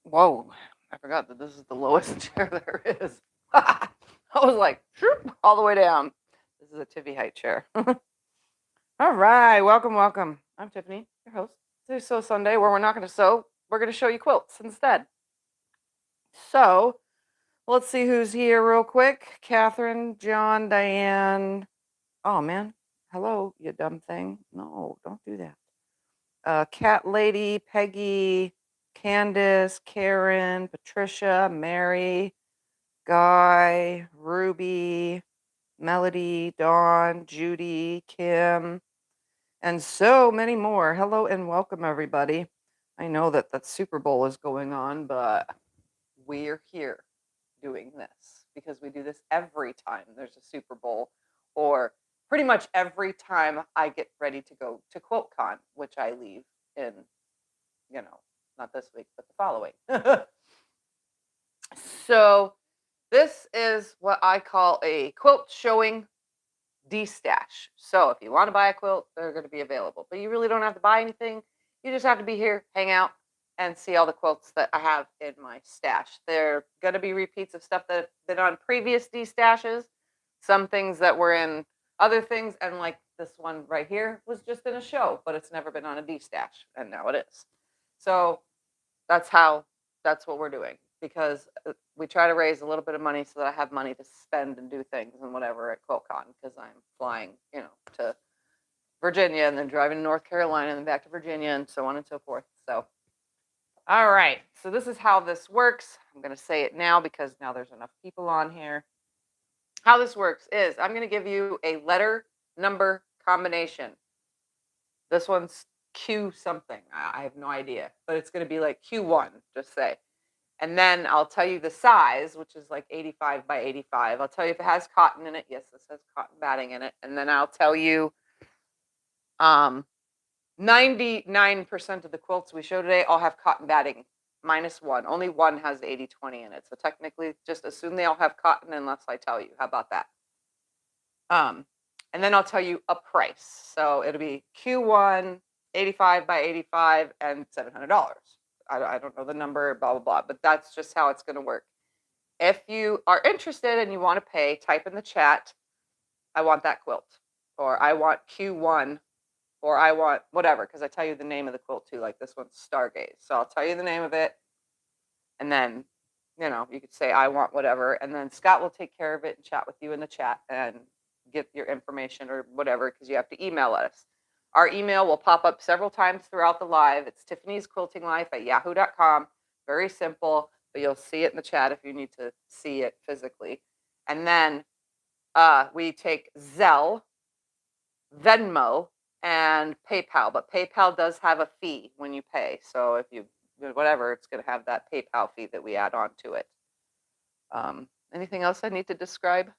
Whoa, I forgot that this is the lowest chair there is. I was like, all the way down. This is a Tiffy height chair. All right, welcome, welcome. I'm Tiffany, your host. Today's Sew Sunday, where we're not going to sew. We're going to show you quilts instead. So, let's see who's here real quick. Catherine, John, Diane. Oh, man. Hello, you dumb thing. No, don't do that. Cat Lady, Peggy, Candace, Karen, Patricia, Mary, Guy, Ruby, Melody, Dawn, Judy, Kim, and so many more. Hello and welcome, everybody. I know that the Super Bowl is going on, but we're here doing this because we do this every time there's a Super Bowl, or pretty much every time I get ready to go to QuiltCon, which I leave in, not this week, but the following. So this is what I call a quilt showing Destash. So if you want to buy a quilt, they're going to be available. But you really don't have to buy anything. You just have to be here, hang out, and see all the quilts that I have in my stash. They're going to be repeats of stuff that have been on previous Destashes, some things that were in other things, and like this one right here was just in a show, but it's never been on a Destash, and now it is. So that's what we're doing, because we try to raise a little bit of money so that I have money to spend and do things and whatever at QuiltCon, because I'm flying, to Virginia and then driving to North Carolina and then back to Virginia and so on and so forth. So, all right. So this is how this works. I'm going to say it now because now there's enough people on here. How this works is I'm going to give you a letter number combination. This one's Q something. I have no idea, but it's going to be like Q1, just say. And then I'll tell you the size, which is like 85 by 85. I'll tell you if it has cotton in it. Yes, this has cotton batting in it. And then I'll tell you 99% of the quilts we show today all have cotton batting minus one. Only one has 80/20 in it. So technically, just assume they all have cotton unless I tell you. How about that? And then I'll tell you a price. So it'll be Q1, 85 by 85, and $700. I don't know the number, blah, blah, blah, but that's just how it's going to work. If you are interested and you want to pay, type in the chat, I want that quilt, or I want Q1, or I want whatever, because I tell you the name of the quilt too, like this one's Stargaze. So I'll tell you the name of it, and then, you could say I want whatever, and then Scott will take care of it and chat with you in the chat and get your information or whatever, because you have to email us. Our email will pop up several times throughout the live. It's tiffanysquiltinglife@yahoo.com. Very simple, but you'll see it in the chat if you need to see it physically. And then we take Zelle, Venmo, and PayPal. But PayPal does have a fee when you pay. So if you, whatever, it's going to have that PayPal fee that we add on to it. Anything else I need to describe?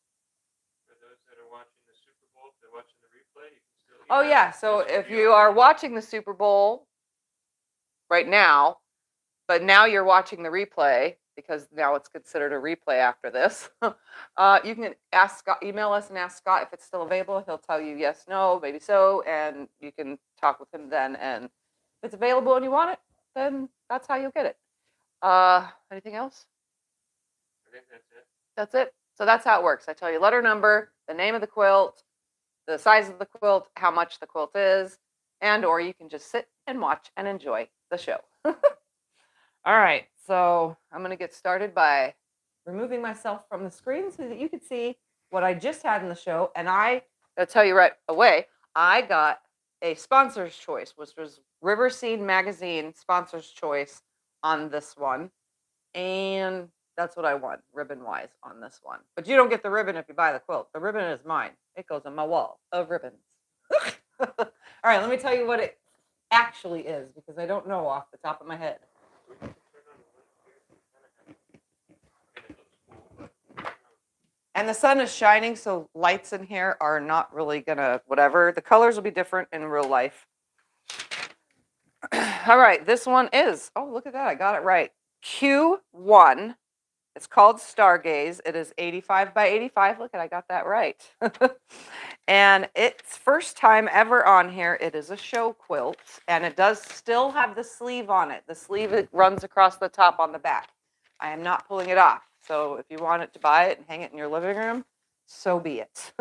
Oh, yeah. So if you are watching the Super Bowl right now, but now you're watching the replay, because now it's considered a replay after this, you can ask Scott, email us and ask Scott if it's still available. He'll tell you yes, no, maybe so, and you can talk with him then. And if it's available and you want it, then that's how you'll get it. Anything else? I think that's it. That's it. So that's how it works. I tell you letter number, the name of the quilt, the size of the quilt, how much the quilt is, and or you can just sit and watch and enjoy the show. All right, so I'm going to get started by removing myself from the screen so that you can see what I just had in the show. And I'll tell you right away, I got a sponsor's choice, which was River Scene Magazine sponsor's choice on this one. And that's what I won, ribbon-wise, on this one. But you don't get the ribbon if you buy the quilt. The ribbon is mine. It goes on my wall of ribbons. All right, let me tell you what it actually is, because I don't know off the top of my head. And the sun is shining, so lights in here are not really gonna whatever. The colors will be different in real life. All right, this one is, oh, look at that, I got it right. Q1, It's called Stargaze. It is 85 by 85. Look, I got that right. And it's first time ever on here. It is a show quilt, and it does still have the sleeve on it. The sleeve, it runs across the top on the back. I am not pulling it off. So if you want it to buy it and hang it in your living room, so be it.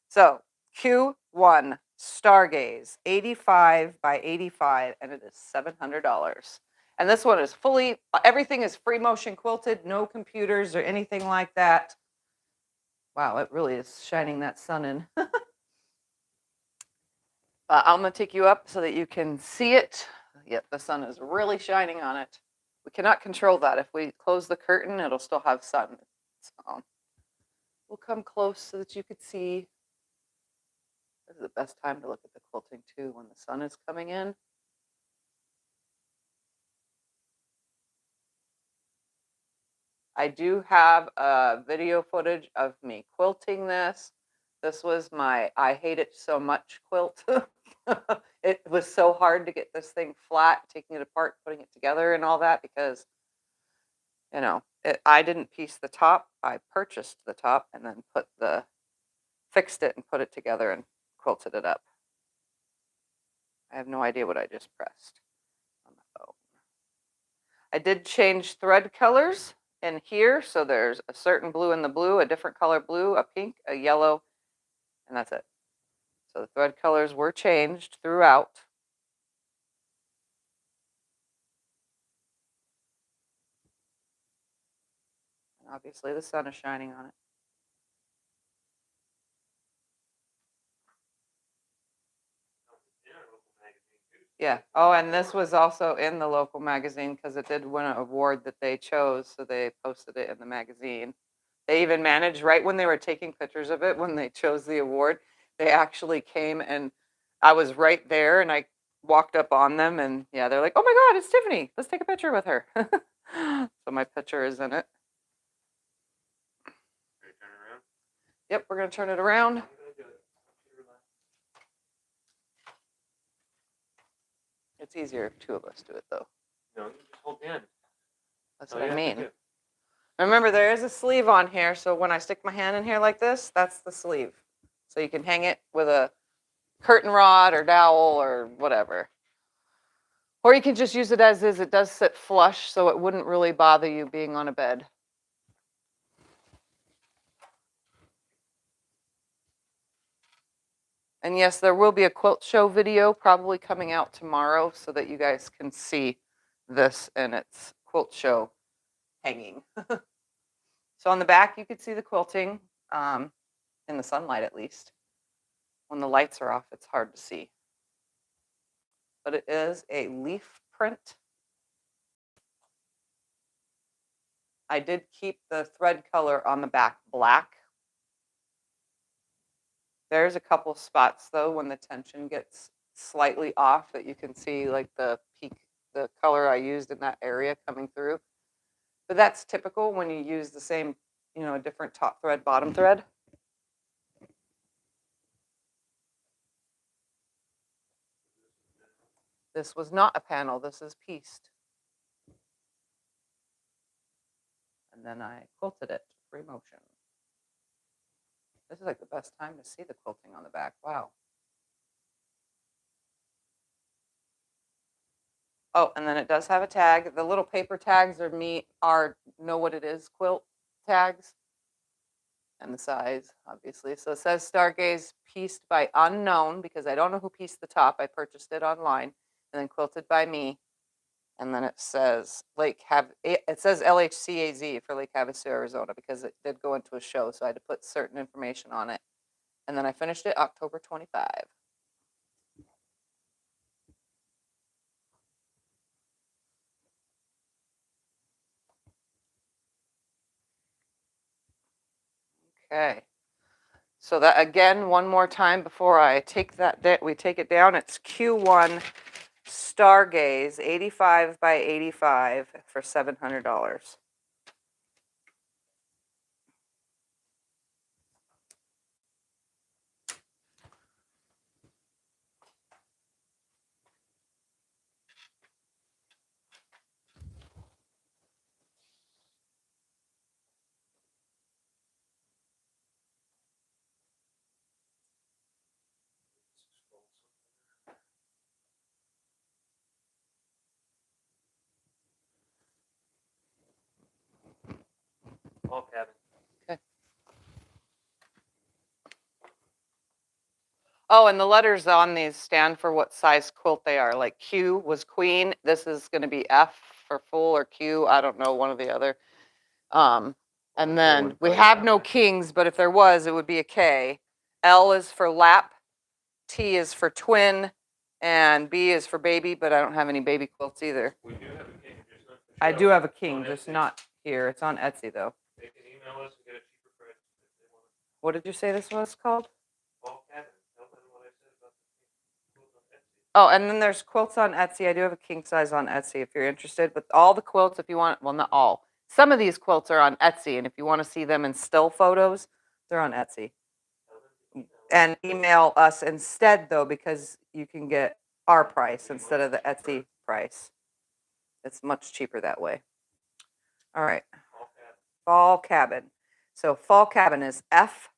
So Q1 Stargaze, 85 by 85, and it is $700. And this one is fully, everything is free motion quilted, no computers or anything like that. Wow, it really is shining that sun in. I'm going to take you up so that you can see it. Yep, the sun is really shining on it. We cannot control that. If we close the curtain, it'll still have sun. So we'll come close so that you could see. This is the best time to look at the quilting too, when the sun is coming in. I do have video footage of me quilting this. This was my I hate it so much quilt. It was so hard to get this thing flat, taking it apart, putting it together and all that, because, you know, I didn't piece the top. I purchased the top and then fixed it and put it together and quilted it up. I have no idea what I just pressed on the phone. I did change thread colors in here. So there's a certain blue in the blue, a different color blue, a pink, a yellow, and that's it. So the thread colors were changed throughout. And obviously the sun is shining on it. Yeah. Oh, and this was also in the local magazine because it did win an award that they chose. So they posted it in the magazine. They even managed, right when they were taking pictures of it, when they chose the award, they actually came and I was right there and I walked up on them and yeah, they're like, oh my God, it's Tiffany. Let's take a picture with her. So my picture is in it. Yep, we're going to turn it around. It's easier if two of us do it, though. No, you just hold the end. That's what I mean. Remember, there is a sleeve on here, so when I stick my hand in here like this, that's the sleeve. So you can hang it with a curtain rod or dowel or whatever. Or you can just use it as is. It does sit flush, so it wouldn't really bother you being on a bed. And yes, there will be a quilt show video probably coming out tomorrow so that you guys can see this in its quilt show hanging. So on the back, you could see the quilting in the sunlight, at least. When the lights are off, it's hard to see. But it is a leaf print. I did keep the thread color on the back black. There's a couple spots, though, when the tension gets slightly off that you can see, like the peak, the color I used in that area coming through. But that's typical when you use the same, you know, a different top thread, bottom thread. This was not a panel, this is pieced. And then I quilted it, free motion. This is like the best time to see the quilting on the back, wow. Oh, and then it does have a tag. The little paper tags are know what it is quilt tags. And the size, obviously. So it says Stargaze pieced by unknown, because I don't know who pieced the top. I purchased it online, and then quilted by me. And then it says it says LHCAZ for Lake Havasu, Arizona, because it did go into a show, so I had to put certain information on it. And then I finished it October 25. Okay. So that again, one more time before I take we take it down. It's Q1 Stargaze 85 by 85 for $700. Fall cabin. Okay. Oh, and the letters on these stand for what size quilt they are. Like Q was queen. This is going to be F for full, or Q. I don't know, one or the other. And then we have no kings, but if there was, it would be a K. L is for lap. T is for twin. And B is for baby, but I don't have any baby quilts either. We do have a king. Just not for I show. do have a It's king, on just Etsy. not here. It's on Etsy, though. They can email us and get a cheaper price if they want. What did you say this was called? Fall cabin. Tell them what I said about the quilts on Etsy. Oh, and then there's quilts on Etsy. I do have a king size on Etsy if you're interested. But all the quilts, if you want, well, not all. Some of these quilts are on Etsy, and if you want to see them in still photos, they're on Etsy. Tell them to email us. And email us instead, though, because you can get our price instead of the Etsy price. It's much cheaper that way. All right. Fall cabin. Fall cabin. So fall cabin is F,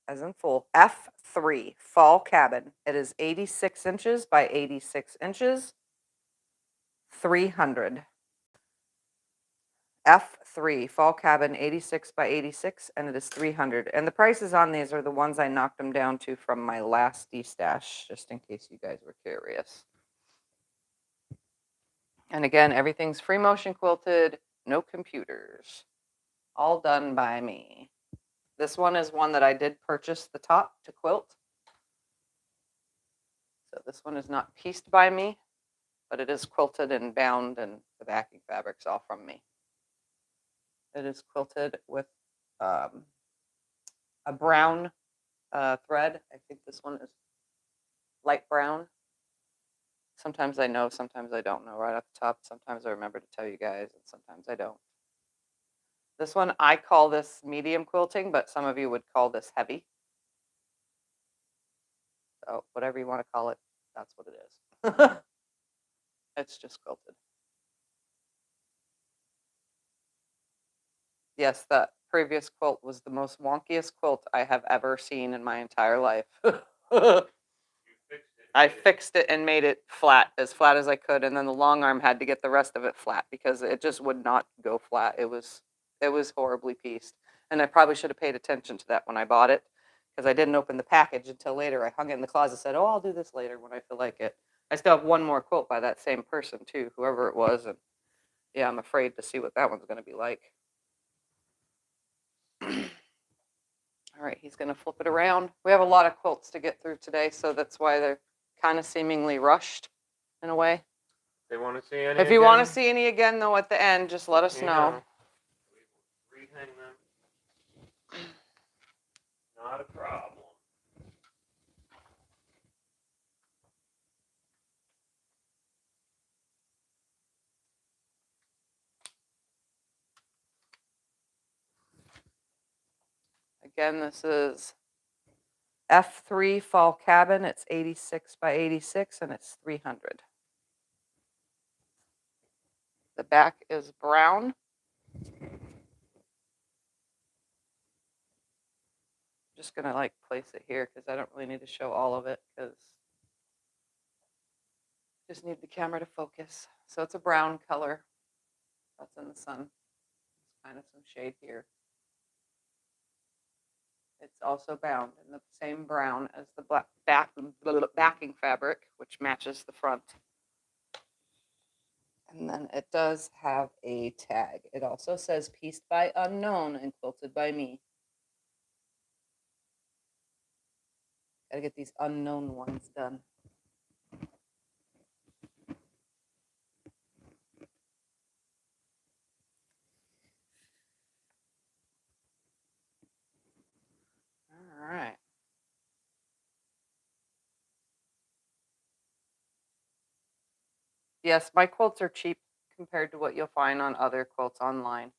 as in full, F3, fall cabin. It is 86 inches by 86 inches, 300. F3, fall cabin, 86 by 86, and it is 300. And the prices on these are the ones I knocked them down to from my last Destash, just in case you guys were curious. And again, everything's free motion quilted, no computers, all done by me. This one is one that I did purchase the top to quilt. So this one is not pieced by me, but it is quilted and bound, and the backing fabric's all from me. It is quilted with a brown thread. I think this one is light brown. Sometimes I know, sometimes I don't know right off the top. Sometimes I remember to tell you guys, and sometimes I don't. This one, I call this medium quilting, but some of you would call this heavy. So whatever you want to call it, that's what it is. It's just quilted. Yes, that previous quilt was the most wonkiest quilt I have ever seen in my entire life. I fixed it and made it flat as I could, and then the long arm had to get the rest of it flat because it just would not go flat. It was horribly pieced, and I probably should have paid attention to that when I bought it, because I didn't open the package until later. I hung it in the closet, said, "Oh, I'll do this later when I feel like it." I still have one more quilt by that same person too, whoever it was, and yeah, I'm afraid to see what that one's going to be like. All right, he's going to flip it around. We have a lot of quilts to get through today, so that's why they're kind of seemingly rushed in a way. They want to see any. If you want to see any again, though, at the end, just let us know. We rehang them. Not a problem. Again, this is F3 fall cabin. It's 86 by 86, and it's 300. The back is brown. Just gonna like place it here because I don't really need to show all of it because I just need the camera to focus. So it's a brown color. That's in the sun. It's kind of some shade here. It's also bound in the same brown as the black backing fabric, which matches the front. And then it does have a tag. It also says pieced by unknown and quilted by me. Gotta get these unknown ones done. All right. Yes, my quilts are cheap compared to what you'll find on other quilts online.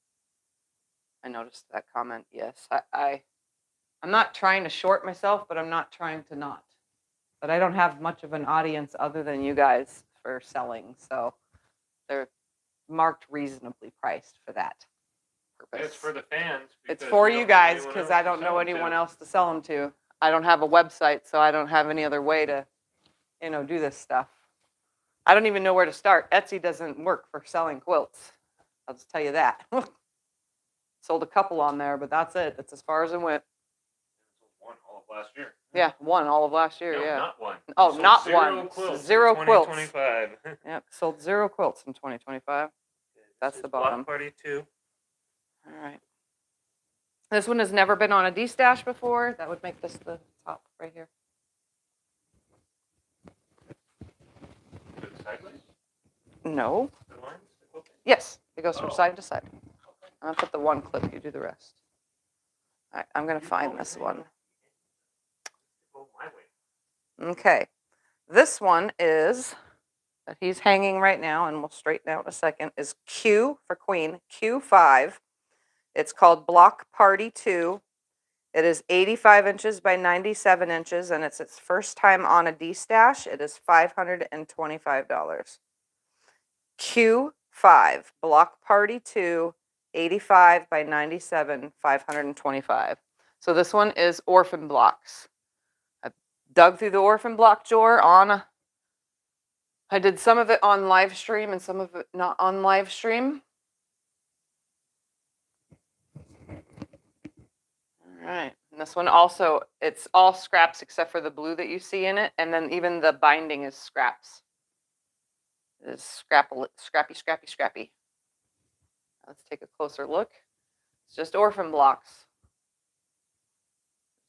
I noticed that comment. Yes, I'm not trying to short myself, but I'm not trying to not. But I don't have much of an audience other than you guys for selling, so they're marked reasonably priced for that purpose. It's for the fans. It's for you guys because I don't know anyone else to sell them to. I don't have a website, so I don't have any other way to, do this stuff. I don't even know where to start. Etsy doesn't work for selling quilts. I'll just tell you that. Sold a couple on there, but that's it. That's as far as it went. One all of last year. Yeah, one all of last year. No, Yeah. not one. Oh, Sold not zero one. Quilts Zero in quilts. 2025. Yep, sold 0 quilts in 2025. That's the bottom. Block Party 2. All right. This one has never been on a D-stash before. That would make this the top right here. Good sideways? No. The lines? The quilting? Yes, it goes from Oh. side to side. Okay. I'm going to put the one clip. You do the rest. All right, I'm going to find this one. Go my way. Okay. This one is, that he's hanging right now, and we'll straighten out in a second, is Q for Queen, Q5. It's called Block Party 2. It is 85 inches by 97 inches, and it's its first time on a D-stash. It is $525. Q5, Block Party 2, 85 by 97, $525. So this one is orphan blocks. I dug through the orphan block drawer on, I did some of it on live stream and some of it not on live stream. All right, and this one also, it's all scraps except for the blue that you see in it, and then even the binding is scraps. It is scrappy, scrappy, scrappy. Let's take a closer look. It's just orphan blocks.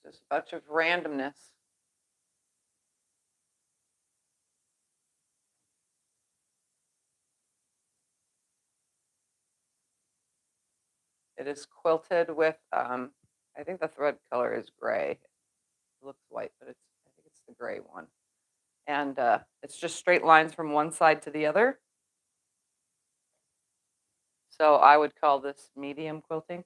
Just a bunch of randomness. It is quilted with, I think the thread color is gray. It looks white, but I think it's the gray one. And it's just straight lines from one side to the other. So I would call this medium quilting.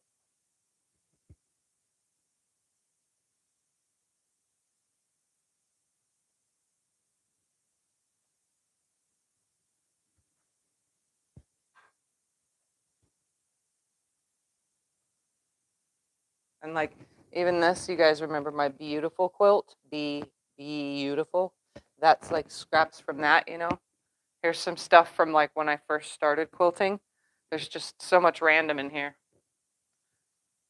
And like even this, you guys remember my beautiful quilt? Be beautiful. That's like scraps from that, you know. Here's some stuff from like when I first started quilting. There's just so much random in here.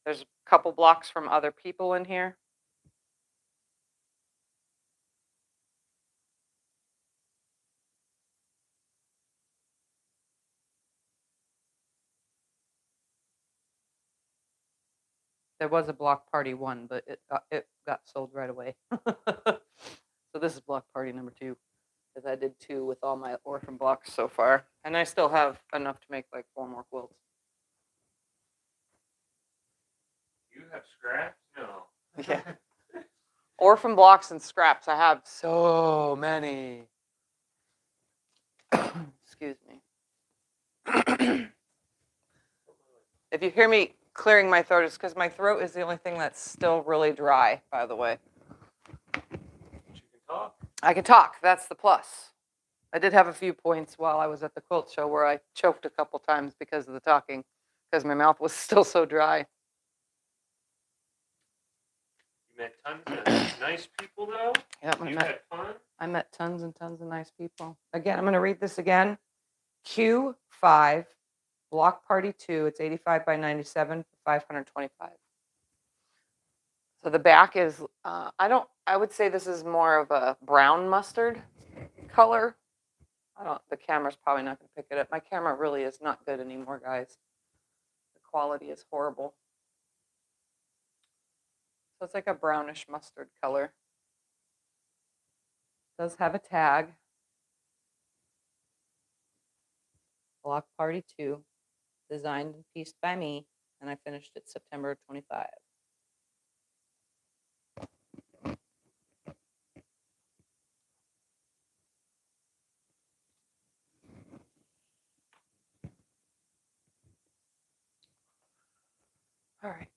There's a couple blocks from other people in here. There was a block party 1, but it got sold right away. So this is block party number 2, because I did 2 with all my orphan blocks so far, and I still have enough to make like 4 more quilts. You have scraps? No. Yeah. Orphan blocks and scraps. I have so many. Excuse me. If you hear me clearing my throat, it's because my throat is the only thing that's still really dry, by the way. You can talk. I can talk. That's the plus. I did have a few points while I was at the quilt show where I choked a couple times because of the talking, because my mouth was still so dry. You met tons of nice people, though. Yep, You had fun. I met tons and tons of nice people. Again, I'm going to read this again. Q5, Block Party 2. It's 85 by 97 for $525. So the back is, I would say this is more of a brown mustard color. The camera's probably not going to pick it up. My camera really is not good anymore, guys. The quality is horrible. So it's like a brownish mustard color. It does have a tag. Block Party 2, designed and pieced by me, and I finished it September 25. All right.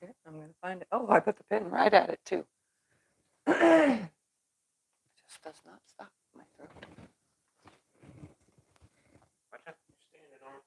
Okay, I'm going to find it. Oh, I put the pin right at it, too. It just does not stop my throat. Watch out. You're standing on.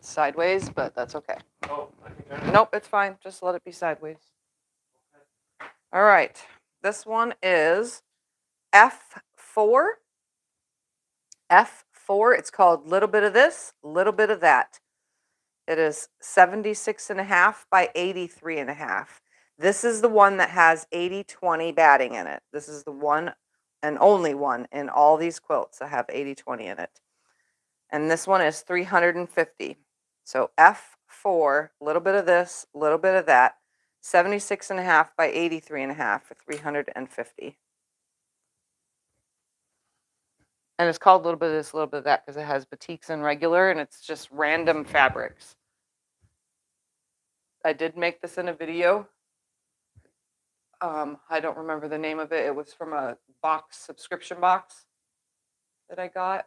It's sideways, but that's okay. Oh, I can turn it. Nope, it's fine. Just let it be sideways. All right. This one is F4. F4. It's called Little Bit of This, Little Bit of That. It is 76.5 by 83.5. This is the one that has 80/20 batting in it. This is the one and only one in all these quilts that have 80/20 in it. And this one is 350. So F4, little bit of this, little bit of that, 76.5 by 83.5 for 350. And it's called a little bit of this, a little bit of that because it has batiks and regular, and it's just random fabrics. I did make this in a video. I don't remember the name of it. It was from a subscription box that I got.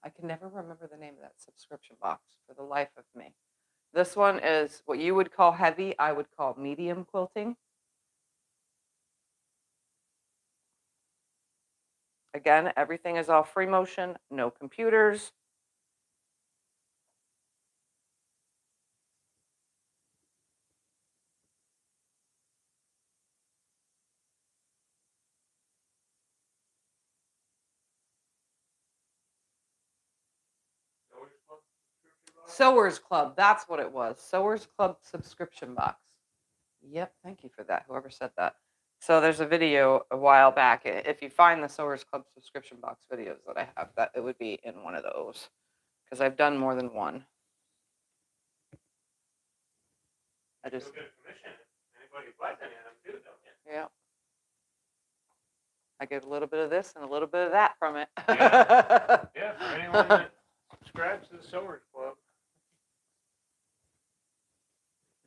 I can never remember the name of that subscription box for the life of me. This one is what you would call heavy. I would call medium quilting. Again, everything is all free motion, no computers. Sewers Club, that's what it was. Sewers Club subscription box. Yep, thank you for that, whoever said that. So there's a video a while back. If you find the Sewers Club subscription box videos that I have, that it would be in one of those because I've done more than one. I just You'll get commission if anybody buys any of them too, don't you? yeah. I get a little bit of this and a little bit of that from it. Yeah, for anyone that subscribes to the Sewers Club.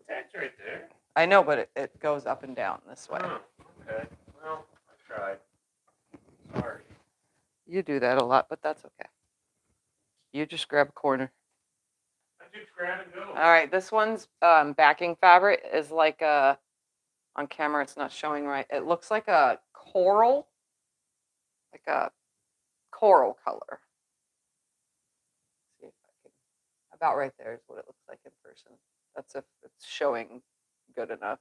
The tag's right there. I know, but it goes up and down this way. Oh, okay. Well, I tried. Sorry. You do that a lot, but that's okay. You just grab a corner. I do grab and go. All right, this one's backing fabric is like a, on camera it's not showing right. It looks like a coral, like a coral color. See if I can, about right there is what it looks like in person. That's if it's showing good enough.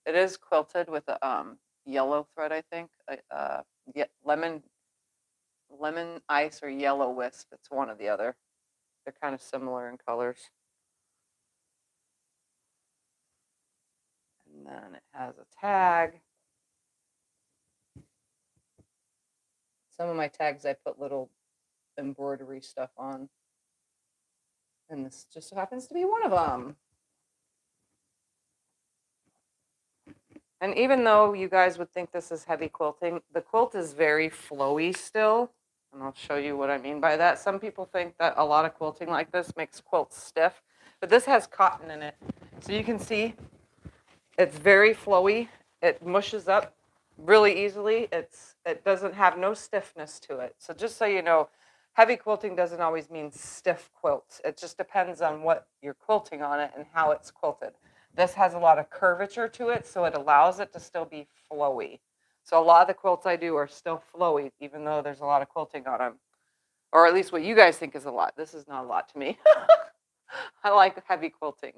It is quilted with a yellow thread, I think. Lemon ice or yellow wisp. It's one or the other. They're kind of similar in colors. And then it has a tag. Some of my tags I put little embroidery stuff on. And this just happens to be one of them. And even though you guys would think this is heavy quilting, the quilt is very flowy still. And I'll show you what I mean by that. Some people think that a lot of quilting like this makes quilts stiff, but this has cotton in it. So you can see it's very flowy. It mushes up really easily. It doesn't have no stiffness to it. So just so you know, heavy quilting doesn't always mean stiff quilts. It just depends on what you're quilting on it and how it's quilted. This has a lot of curvature to it, so it allows it to still be flowy. So a lot of the quilts I do are still flowy, even though there's a lot of quilting on them. Or at least what you guys think is a lot. This is not a lot to me. I like heavy quilting.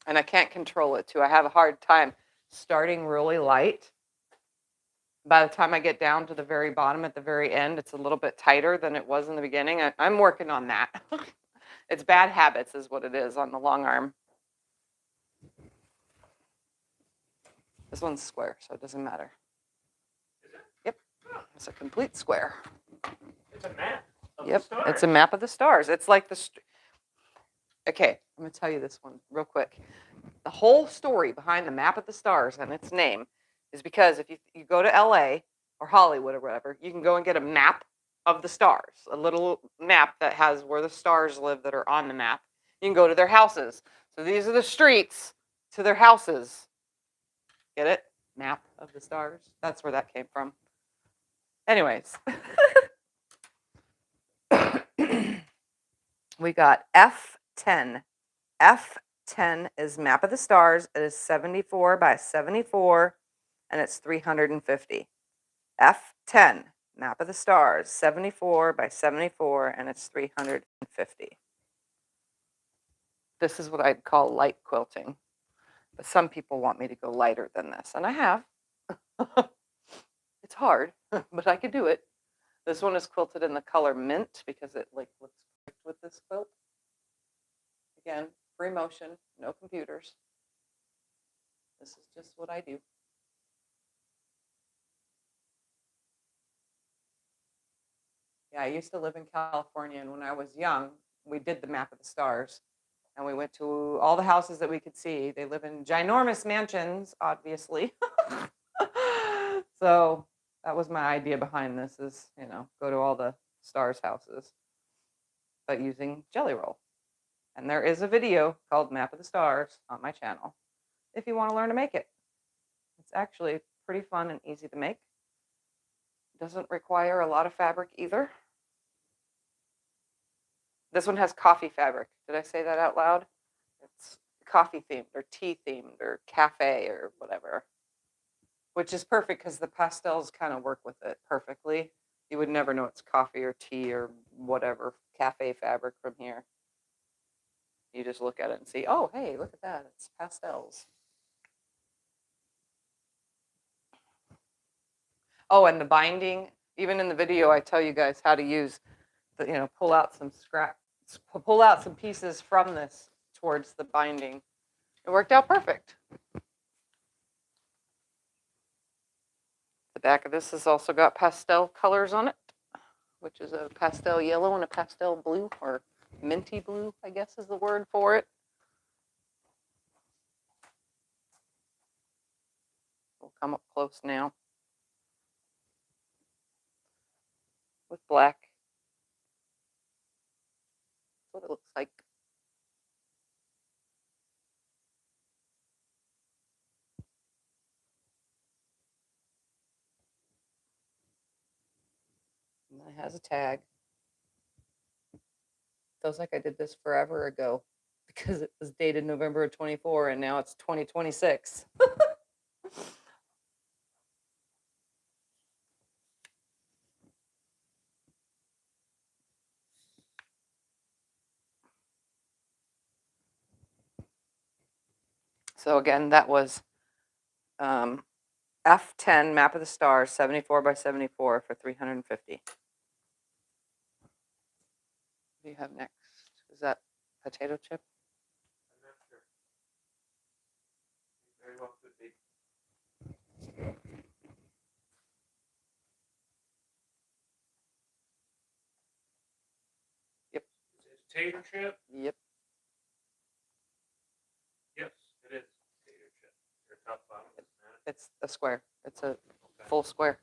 And I can't control it, too. I have a hard time starting really light. By the time I get down to the very bottom at the very end, it's a little bit tighter than it was in the beginning. I'm working on that. It's bad habits is what it is on the long arm. This one's square, so it doesn't matter. Is it? Yep, it's a complete square. It's a map of Yep, the stars. it's a map of the stars. It's like the... Okay, I'm going to tell you this one real quick. The whole story behind the map of the stars and its name is because if you go to LA or Hollywood or whatever, you can go and get a map of the stars, a little map that has where the stars live that are on the map. You can go to their houses. So these are the streets to their houses. Get it? Map of the stars. That's where that came from. Anyways. We got F10. F10 F10 is Map of the Stars. It is 74 by 74, and it's 350. F10, Map of the Stars, 74 by 74, and it's 350. This is what I'd call light quilting. But some people want me to go lighter than this, and I have. It's hard, but I could do it. This one is quilted in the color mint because it looks perfect with this quilt. Again, free motion, no computers. This is just what I do. Yeah, I used to live in California, and when I was young, we did the Map of the Stars, and we went to all the houses that we could see. They live in ginormous mansions, obviously. So that was my idea behind this is, go to all the stars houses, but using Jelly Roll. And there is a video called Map of the Stars on my channel if you want to learn to make it. It's actually pretty fun and easy to make. Doesn't require a lot of fabric either. This one has coffee fabric. Did I say that out loud? It's coffee themed or tea themed or cafe or whatever, which is perfect because the pastels kind of work with it perfectly. You would never know it's coffee or tea or whatever cafe fabric from here. You just look at it and see, oh, hey, look at that. It's pastels. Oh, and the binding, even in the video, I tell you guys how to use the, pull out some pieces from this towards the binding. It worked out perfect. The back of this has also got pastel colors on it, which is a pastel yellow and a pastel blue, or minty blue, I guess is the word for it. We'll come up close now with black. That's what it looks like. And then it has a tag. Feels like I did this forever ago because it was dated November of 24 and now it's 2026. So again, that was F10 Map of the Stars, 74 by 74 for 350. What do you have next? Is that potato chip? I'm not sure. Very well could be. Yep. Is it tater chip? Yep. Yes, it is tater chip. Your top bottom is not. It's a square. It's a full square.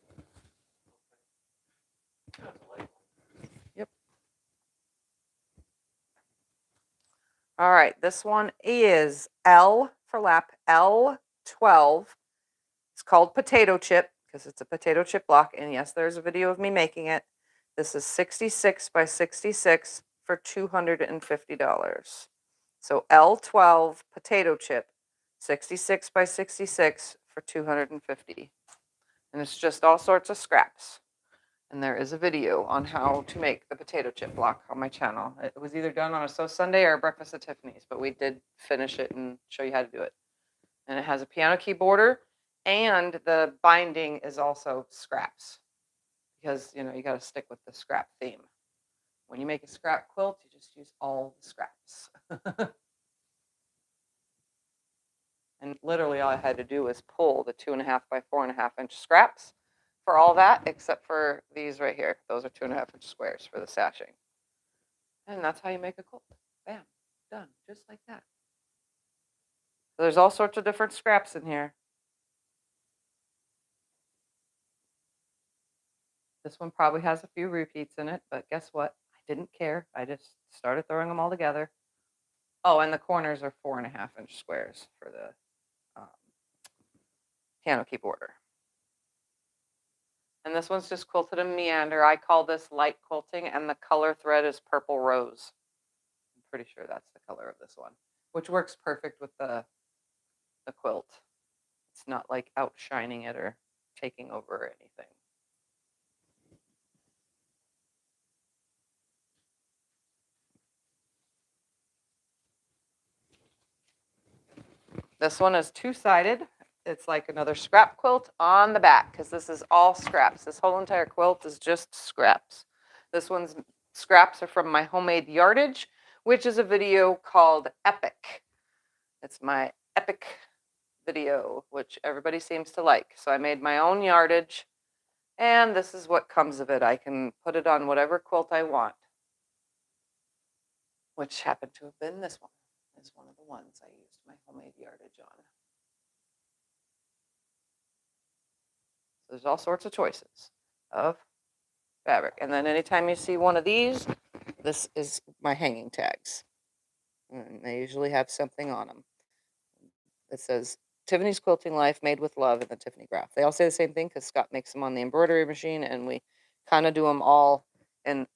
That's a light one. Yep. All right. This one is L for lap, L12. It's called potato chip because it's a potato chip block. And yes, there's a video of me making it. This is 66 by 66 for $250. So L12 potato chip, 66 by 66 for $250. And it's just all sorts of scraps. And there is a video on how to make the potato chip block on my channel. It was either done on a Sew Sunday or a Breakfast at Tiffany's, but we did finish it and show you how to do it. And it has a piano key border, and the binding is also scraps because, you got to stick with the scrap theme. When you make a scrap quilt, you just use all the scraps. And literally all I had to do was pull the 2.5 by 4.5 inch scraps for all that, except for these right here. Those are 2.5 inch squares for the sashing. And that's how you make a quilt. Bam, done, just like that. So there's all sorts of different scraps in here. This one probably has a few repeats in it, but guess what? I didn't care. I just started throwing them all together. Oh, and the corners are 4.5 inch squares for the piano key border. And this one's just quilted in meander. I call this light quilting, and the color thread is purple rose. I'm pretty sure that's the color of this one. which works perfect with the quilt. It's not like outshining it or taking over or anything. This one is two-sided. It's like another scrap quilt on the back because this is all scraps. This whole entire quilt is just scraps. This one's scraps are from my homemade yardage, which is a video called Epic. It's my epic video, which everybody seems to like. So I made my own yardage, and this is what comes of it. I can put it on whatever quilt I want, which happened to have been this one. Is one of the ones I used my homemade yardage on. So there's all sorts of choices of fabric. And then anytime you see one of these, this is my hanging tags. And they usually have something on them. It says Tiffany's Quilting Life made with love in the Tiffany Groff. They all say the same thing because Scott makes them on the embroidery machine, and we kind of do them all in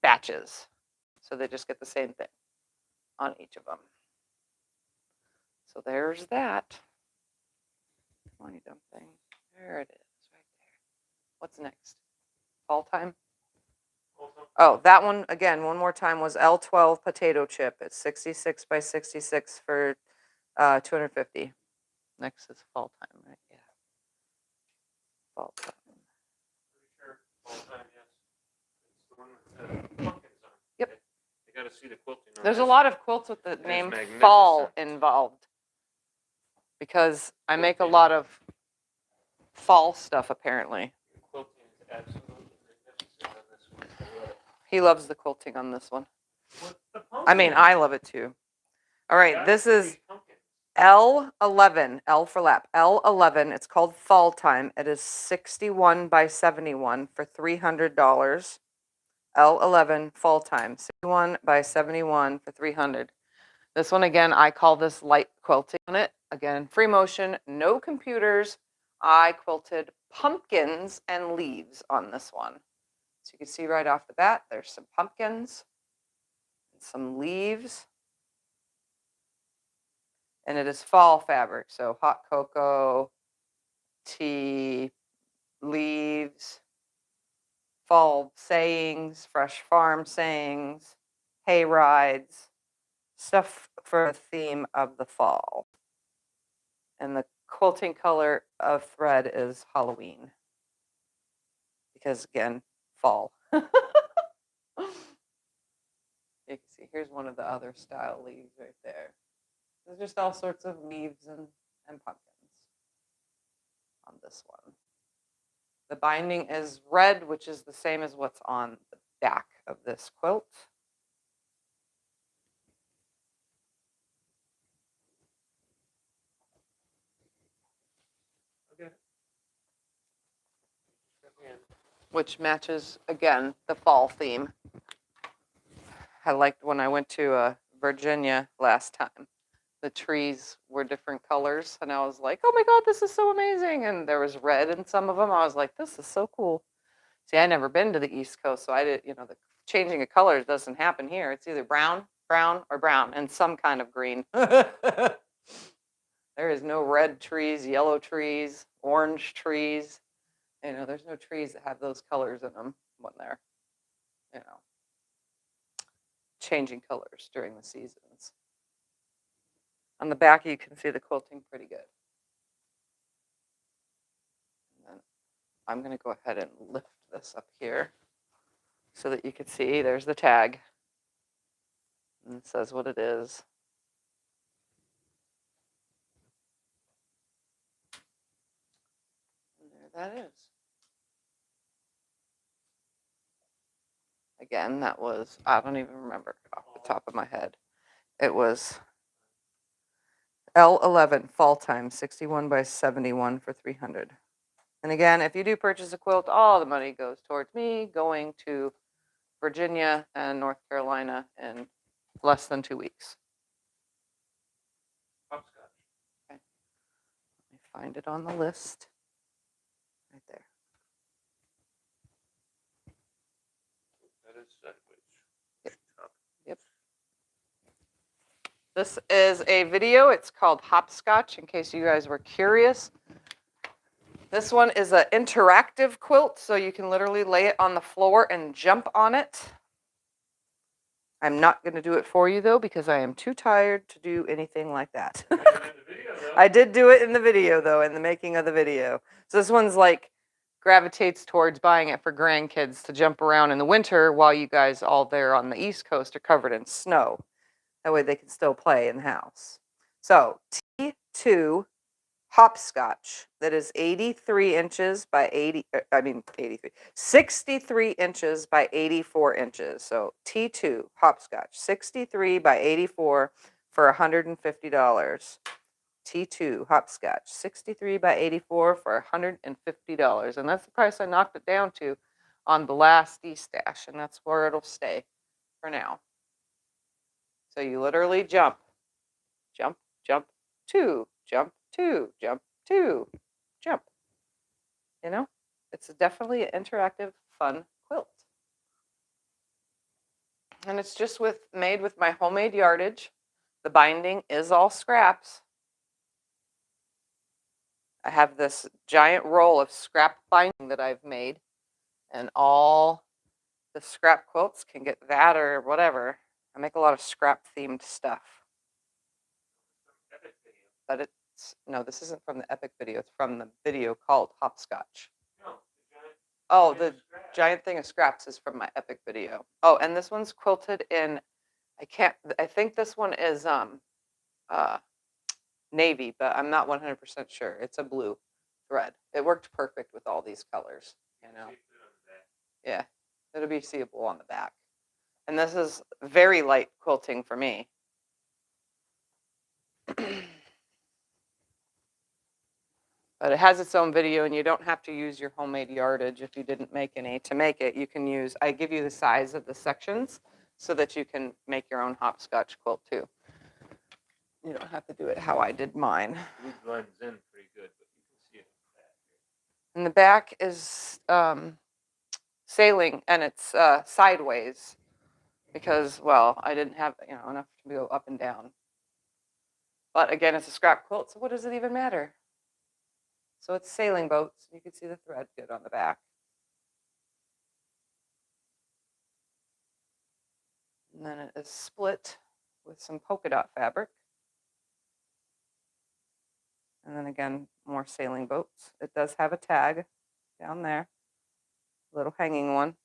batches. So they just get the same thing on each of them. So there's that. Come on, you dumb thing. There it is, right there. What's next? Fall time? Oh, that one, again, one more time, was L12 potato chip. It's 66 by 66 for $250. Next is fall time, right? Yeah. Fall time. Pretty sure fall time, yes. It's the one with the pumpkins on. Yep. You got to see the quilting on There's a this. lot of quilts with the It is name magnificent. fall involved because I make a lot of fall stuff, apparently. Quilting is absolutely magnificent on this one. I love it. He loves the quilting on this one. With the I mean, pumpkins. I love it too. All right, Got this to is be pumpkins. L11, L for lap. L11, it's called Fall Time. It is 61 by 71 for $300. L11 Fall Time, 61 by 71 for $300. This one, again, I call this light quilting on it. Again, free motion, no computers. I quilted pumpkins and leaves on this one. So you can see right off the bat, there's some pumpkins and some leaves. And it is fall fabric, so hot cocoa, tea, leaves, fall sayings, fresh farm sayings, hay rides, stuff for the theme of the fall. And the quilting color of thread is Halloween. Because again, fall. You can see, here's one of the other style leaves right there. There's just all sorts of leaves and pumpkins on this one. The binding is red, which is the same as what's on the back of this quilt. Okay. Which matches, again, the fall theme. I liked when I went to Virginia last time. The trees were different colors, and I was like, oh my God, this is so amazing. And there was red in some of them. I was like, this is so cool. See, I never been to the East Coast, so I did, the changing of colors doesn't happen here. It's either brown, brown, or brown, and some kind of green. There is no red trees, yellow trees, orange trees. There's no trees that have those colors in them when they're, changing colors during the seasons. On the back, you can see the quilting pretty good. And then I'm going to go ahead and lift this up here so that you can see there's the tag. And it says what it is. And there that is. Again, that was, I don't even remember off the top of my head. It was L11 Fall Time, 61 by 71 for $300. And again, if you do purchase a quilt, all the money goes towards me going to Virginia and North Carolina in less than 2 weeks. Hopscotch. Okay. Let me find it on the list. Right there. This This is a video. It's called Hopscotch, in case you guys were curious. This one is an interactive quilt, so you can literally lay it on the floor and jump on it. I'm not going to do it for you, though, because I am too tired to do anything like that. I did do it in the video, though, in the making of the video. So this one's like gravitates towards buying it for grandkids to jump around in the winter while you guys all there on the East Coast are covered in snow. That way they can still play in the house. So T2 hopscotch that is 83 inches by 63 inches by 84 inches. So T2 hopscotch, 63 by 84 for $150. T2 hopscotch, 63 by 84 for $150. And that's the price I knocked it down to on the last Destash, and that's where it'll stay for now. So you literally jump, jump, jump, two, jump, two, jump, two, jump. You know, it's definitely an interactive, fun quilt. And it's just made with my homemade yardage. The binding is all scraps. I have this giant roll of scrap binding that I've made, and all the scrap quilts can get that or whatever. I make a lot of scrap themed stuff. But no, this isn't from the Epic video. It's from the video called Hopscotch. Oh, the giant thing of scraps is from my Epic video. Oh, and this one's quilted in, I think this one is navy, but I'm not 100% sure. It's a blue thread. It worked perfect with all these colors, you know. Yeah, it'll be seeable on the back. And this is very light quilting for me. But it has its own video, and you don't have to use your homemade yardage if you didn't make any to make it. You can use, I give you the size of the sections so that you can make your own hopscotch quilt too. You don't have to do it how I did mine. It blends in pretty good, but you can see it in the back. And the back is sailing, and it's sideways because, well, I didn't have enough to go up and down. But again, it's a scrap quilt, so what does it even matter? So it's sailing boats. You can see the thread good on the back. And then it is split with some polka dot fabric. And then again, more sailing boats. It does have a tag down there, a little hanging one.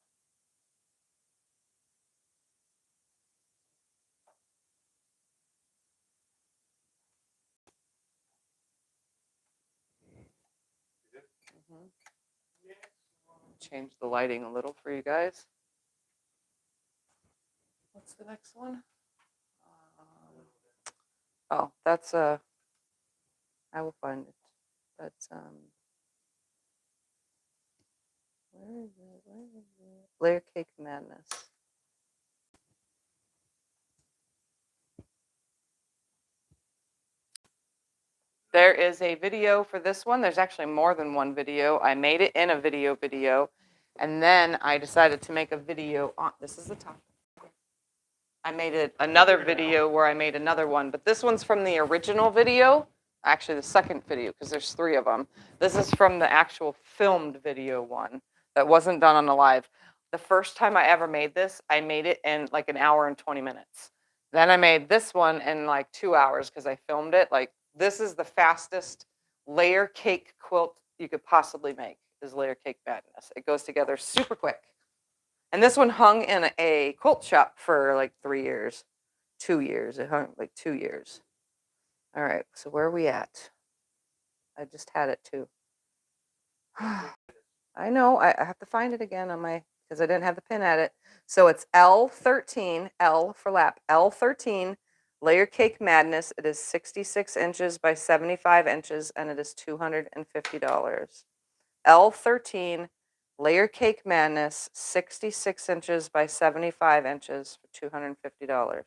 Change the lighting a little for you guys. What's the next one? Oh, that's I will find it. That's where is it? Where is it? Layer Cake Madness. There is a video for this one. There's actually more than one video. I made it in a video, and then I decided to make a video on, this is the top. I made another video where I made another one, but this one's from the original video, actually the second video, because there's 3 of them. This is from the actual filmed video one that wasn't done on the live. The first time I ever made this, I made it in like an hour and 20 minutes. Then I made this one in like 2 hours because I filmed it. Like, this is the fastest layer cake quilt you could possibly make, is Layer Cake Madness. It goes together super quick. And this one hung in a quilt shop for like 3 years, 2 years. It hung like 2 years. All right, so where are we at? I just had it too. I know, I have to find it again on my, because I didn't have the pin at it. So it's L13, L for lap, L13, Layer Cake Madness. It is 66 inches by 75 inches, and it is $250. L13, Layer Cake Madness, 66 inches by 75 inches for $250.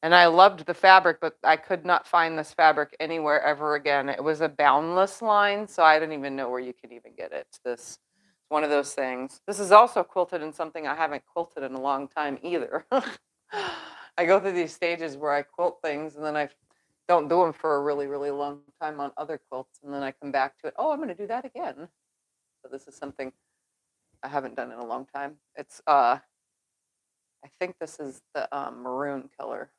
And I loved the fabric, but I could not find this fabric anywhere ever again. It was a boundless line, so I didn't even know where you could even get it. This one of those things. This is also quilted in something I haven't quilted in a long time either. I go through these stages where I quilt things and then I don't do them for a really, really long time on other quilts. And then I come back to it. Oh, I'm going to do that again. So this is something I haven't done in a long time. It's, I think this is the maroon color.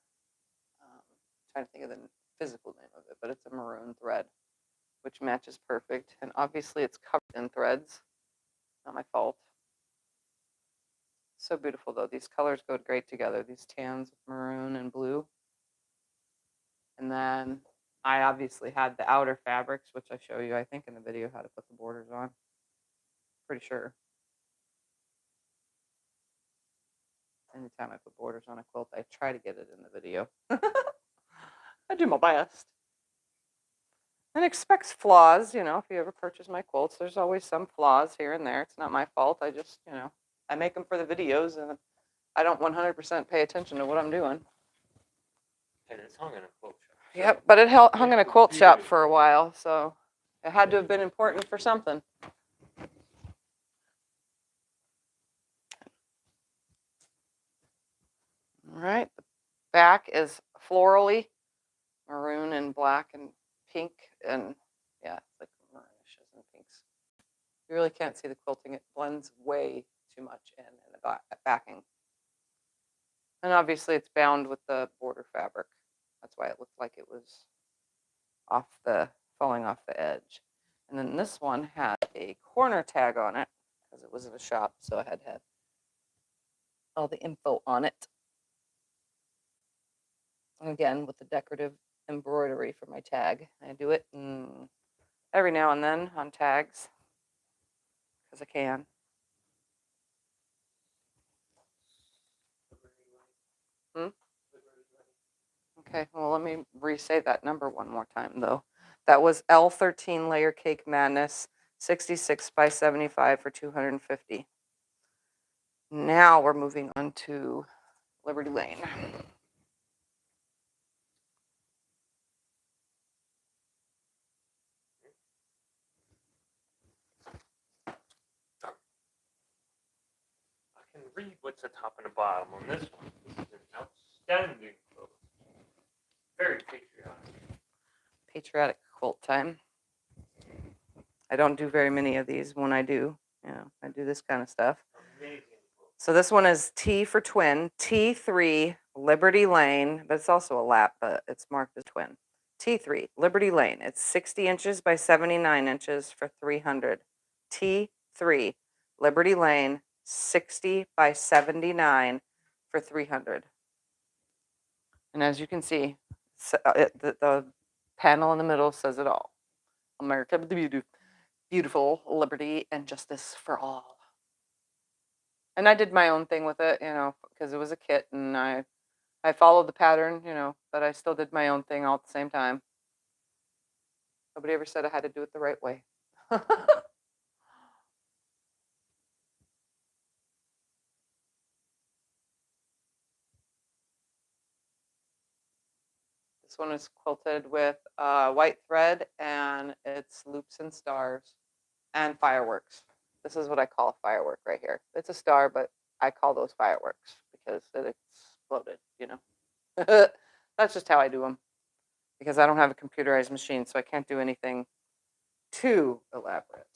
Trying to think of the physical name of it, but it's a maroon thread, which matches perfect. And obviously it's covered in threads. Not my fault. So beautiful though. These colors go great together. These tans with maroon and blue. And then I obviously had the outer fabrics, which I show you, I think, in the video how to put the borders on. Pretty sure. Anytime I put borders on a quilt, I try to get it in the video. I do my best. And expects flaws, you know, if you ever purchase my quilts, there's always some flaws here and there. It's not my fault. I just, you know, I make them for the videos and I don't 100% pay attention to what I'm doing. And it's hung in a quilt shop. Yep, but it hung in a quilt shop for a while, so it had to have been important for something. All right, the back is florally, maroon and black and pink, and yeah, it's like maroonish and pinks. You really can't see the quilting. It blends way too much in the backing. And obviously it's bound with the border fabric. That's why it looked like it was falling off the edge. And then this one had a corner tag on it because it was in a shop, so I had to have all the info on it. And again, with the decorative embroidery for my tag. I do it every now and then on tags because I can. Okay, well, let me re-say that number one more time, though. That was L13 Layer Cake Madness, 66 by 75 for $250. Now we're moving on to Liberty Lane. I can read what's the top and the bottom on this one. This is an outstanding quilt. Very patriotic. Patriotic quilt time. I don't do very many of these. When I do, you know, I do this kind of stuff. Amazing. So this one is T for twin, T3 Liberty Lane, but it's also a lap, but it's marked as twin. T3 Liberty Lane. It's 60 inches by 79 inches for $300. T3 Liberty Lane, 60 by 79 for $300. And as you can see, the panel in the middle says it all. America the beautiful, liberty, and justice for all. And I did my own thing with it, you know, because it was a kit, and I followed the pattern, you know, but I still did my own thing all at the same time. Nobody ever said I had to do it the right way. This one is quilted with white thread, and it's loops and stars and fireworks. This is what I call a firework right here. It's a star, but I call those fireworks because it exploded, you know. That's just how I do them, because I don't have a computerized machine, so I can't do anything too elaborate.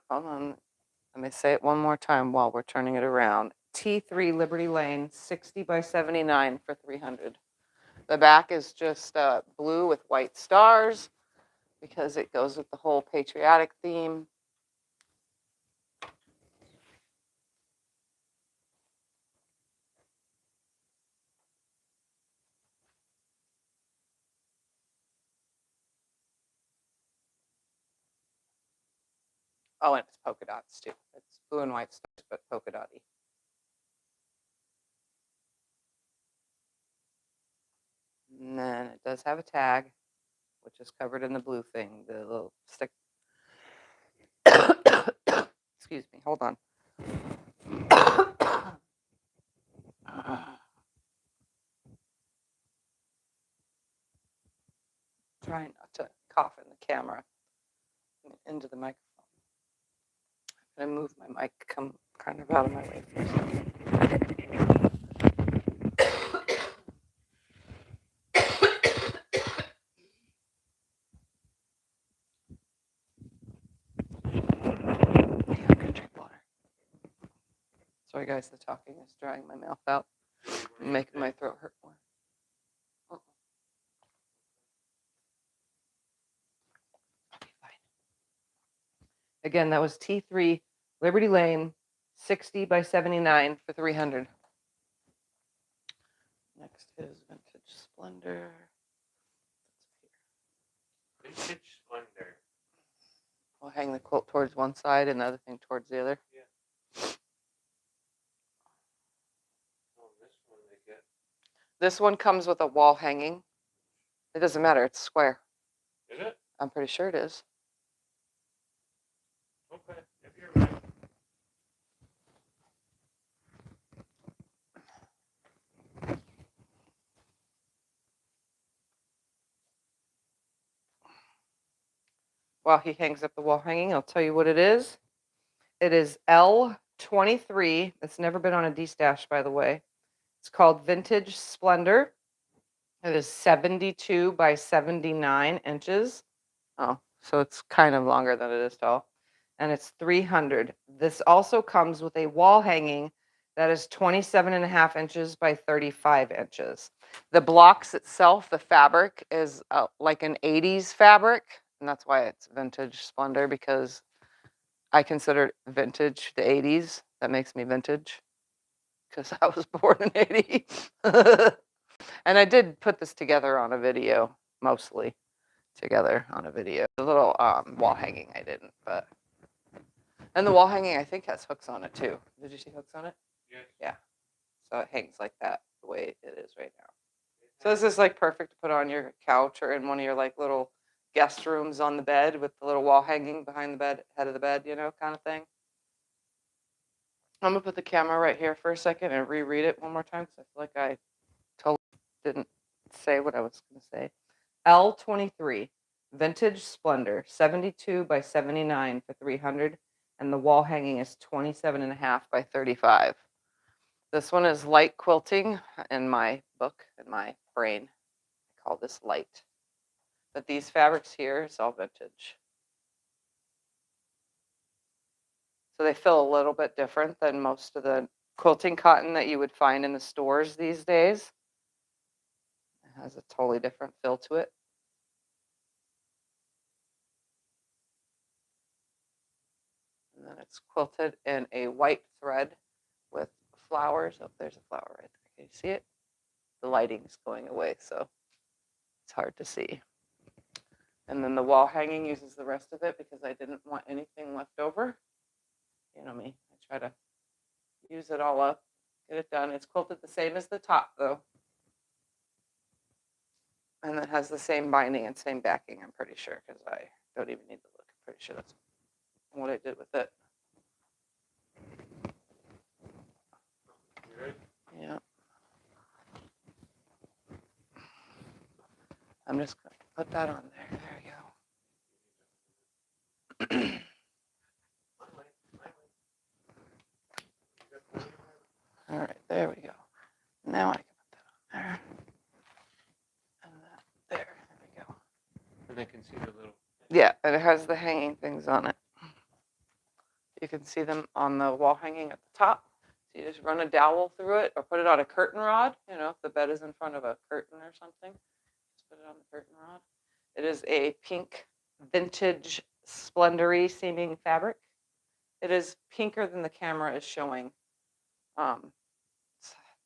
Hold on. Let me say it one more time while we're turning it around. T3 Liberty Lane, 60 by 79 for $300. The back is just blue with white stars because it goes with the whole patriotic theme. Oh, and it's polka dots too. It's blue and white stars, but polka dotty. And then it does have a tag, which is covered in the blue thing, the little stick. Excuse me, hold on. Trying not to cough in the camera into the microphone. I'm gonna move my mic come kind of out of my way for a second. Yeah, I'm gonna drink water. Sorry guys, the talking is drying my mouth out and making my throat hurt more. Okay, fine. Again, that was T3 Liberty Lane, 60 by 79 for $300. Next is Vintage Splendor. Vintage Splendor. We'll hang the quilt towards one side and the other thing towards the other. Yeah. Oh, this one they get. This one comes with a wall hanging. It doesn't matter, it's square. Is it? I'm pretty sure it is. Okay, if you're right. While he hangs up the wall hanging, I'll tell you what it is. It is L23. It's never been on a Destash, by the way. It's called Vintage Splendor. It is 72 by 79 inches. Oh, so it's kind of longer than it is tall. And it's $300. This also comes with a wall hanging that is 27.5 inches by 35 inches. The blocks itself, the fabric is like an 80s fabric. And that's why it's Vintage Splendor, because I consider vintage the 80s. That makes me vintage because I was born in 80. And I did put this together on a video, mostly together on a video. The little wall hanging I didn't, but. And the wall hanging I think has hooks on it too. Did you see hooks on it? Yes. Yeah. So it hangs like that, the way it is right now. So this is like perfect to put on your couch or in one of your like little guest rooms on the bed with the little wall hanging behind the bed, head of the bed, you know, kind of thing. I'm gonna put the camera right here for a second and reread it one more time because I feel like I totally didn't say what I was gonna say. L23, Vintage Splendor, 72 by 79 for $300, and the wall hanging is 27.5 by 35. This one is light quilting in my book, in my brain. I call this light. But these fabrics here is all vintage. So they feel a little bit different than most of the quilting cotton that you would find in the stores these days. It has a totally different feel to it. And then it's quilted in a white thread with flowers. Oh, there's a flower right there. Can you see it? The lighting's going away, so it's hard to see. And then the wall hanging uses the rest of it because I didn't want anything left over. You know me, I try to use it all up, get it done. It's quilted the same as the top though. And it has the same binding and same backing, I'm pretty sure, because I don't even need to look. I'm pretty sure that's what I did with it. Yeah. I'm just going to put that on there. There we go. All right, there we go. Now I can put that on there. And that there. There we go. And I can see the little. Yeah, and it has the hanging things on it. You can see them on the wall hanging at the top. So you just run a dowel through it or put it on a curtain rod. You know, if the bed is in front of a curtain or something, just put it on the curtain rod. It is a pink vintage splendory seeming fabric. It is pinker than the camera is showing.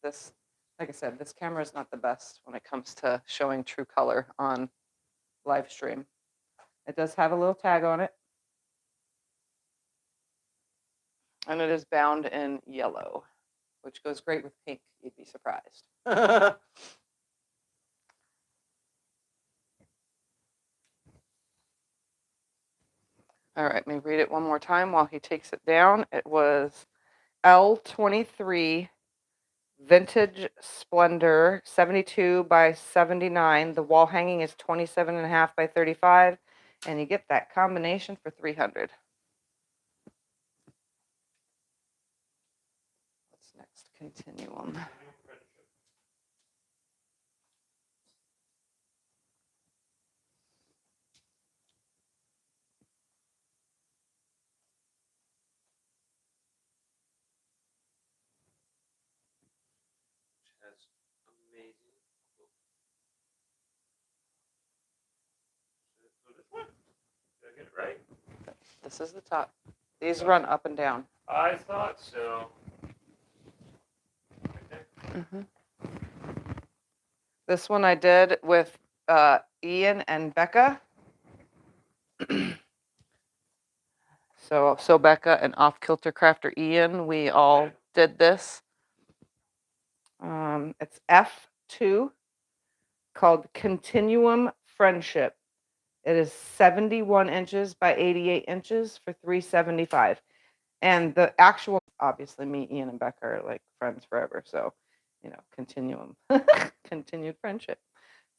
This, like I said, this camera is not the best when it comes to showing true color on live stream. It does have a little tag on it. And it is bound in yellow, which goes great with pink. You'd be surprised. All right, let me read it one more time while he takes it down. It was L23 Vintage Splendor 72 by 79. The wall hanging is 27.5 by 35, and you get that combination for $300. What's next? Continuum. Has amazing. So this one, did I get it right? This is the top. These run up and down. I thought so. Mm-hmm. This one I did with Ian and Becca. So Becca and Off Kilter Crafter Ian, we all did this. It's F2, called Continuum Friendship. It is 71 inches by 88 inches for $375. And the actual, obviously, me, Ian, and Becca are like friends forever. So, Continuum, continued friendship.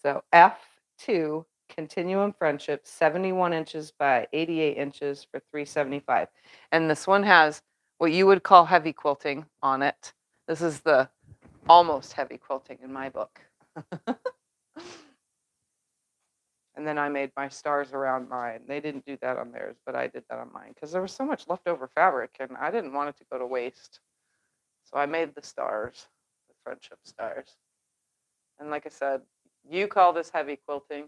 So F2, Continuum Friendship, 71 inches by 88 inches for $375. And this one has what you would call heavy quilting on it. This is the almost heavy quilting in my book. And then I made my stars around mine. They didn't do that on theirs, but I did that on mine because there was so much leftover fabric and I didn't want it to go to waste. So I made the stars, the friendship stars. And like I said, you call this heavy quilting.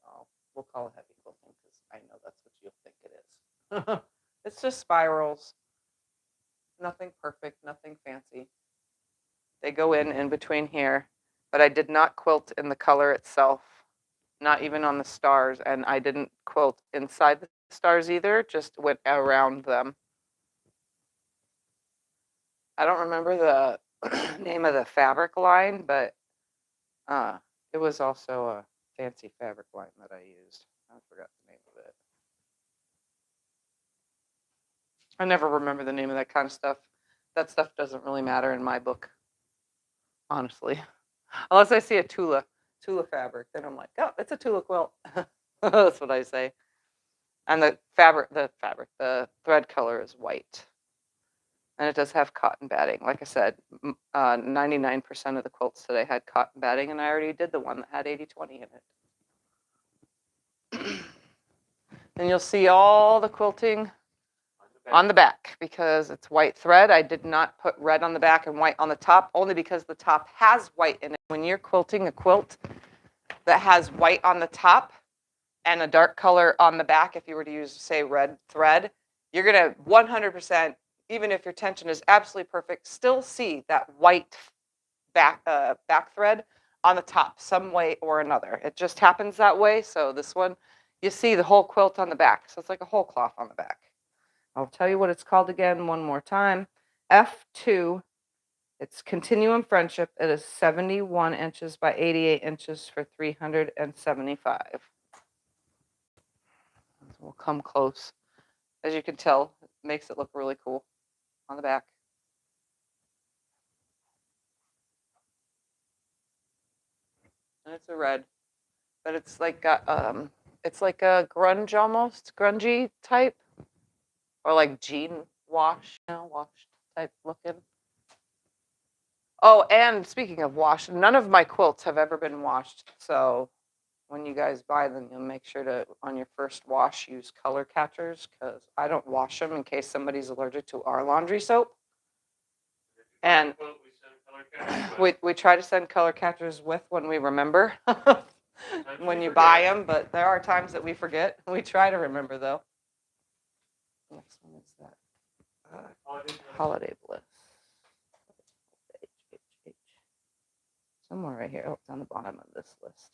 Oh, we'll call it heavy quilting because I know that's what you'll think it is. It's just spirals. Nothing perfect, nothing fancy. They go in between here, but I did not quilt in the color itself. Not even on the stars, and I didn't quilt inside the stars either, just went around them. I don't remember the name of the fabric line, but it was also a fancy fabric line that I used. I forgot the name of it. I never remember the name of that kind of stuff. That stuff doesn't really matter in my book, honestly. Unless I see a Tula fabric, then I'm like, oh, it's a Tula quilt. That's what I say. And the thread color is white. And it does have cotton batting. Like I said, 99% of the quilts today had cotton batting, and I already did the one that had 80/20 in it. And you'll see all the quilting on the back because it's white thread. I did not put red on the back and white on the top, only because the top has white in it. When you're quilting a quilt that has white on the top and a dark color on the back, if you were to use, say, red thread, you're going to 100%, even if your tension is absolutely perfect, still see that white back thread on the top some way or another. It just happens that way. So this one, you see the whole quilt on the back. So it's like a whole cloth on the back. I'll tell you what it's called again one more time. F2. It's Continuum Friendship. It is 71 inches by 88 inches for $375. We'll come close. As you can tell, it makes it look really cool on the back. And it's a red, but it's like a grunge almost, grungy type, or like jean wash, washed type looking. Oh, and speaking of wash, none of my quilts have ever been washed. So when you guys buy them, you'll make sure to, on your first wash, use color catchers because I don't wash them in case somebody's allergic to our laundry soap. And we try to send color catchers with when we remember when you buy them, but there are times that we forget. We try to remember though. Next one is that Holiday Bliss. Somewhere right here. Oh, it's on the bottom of this list.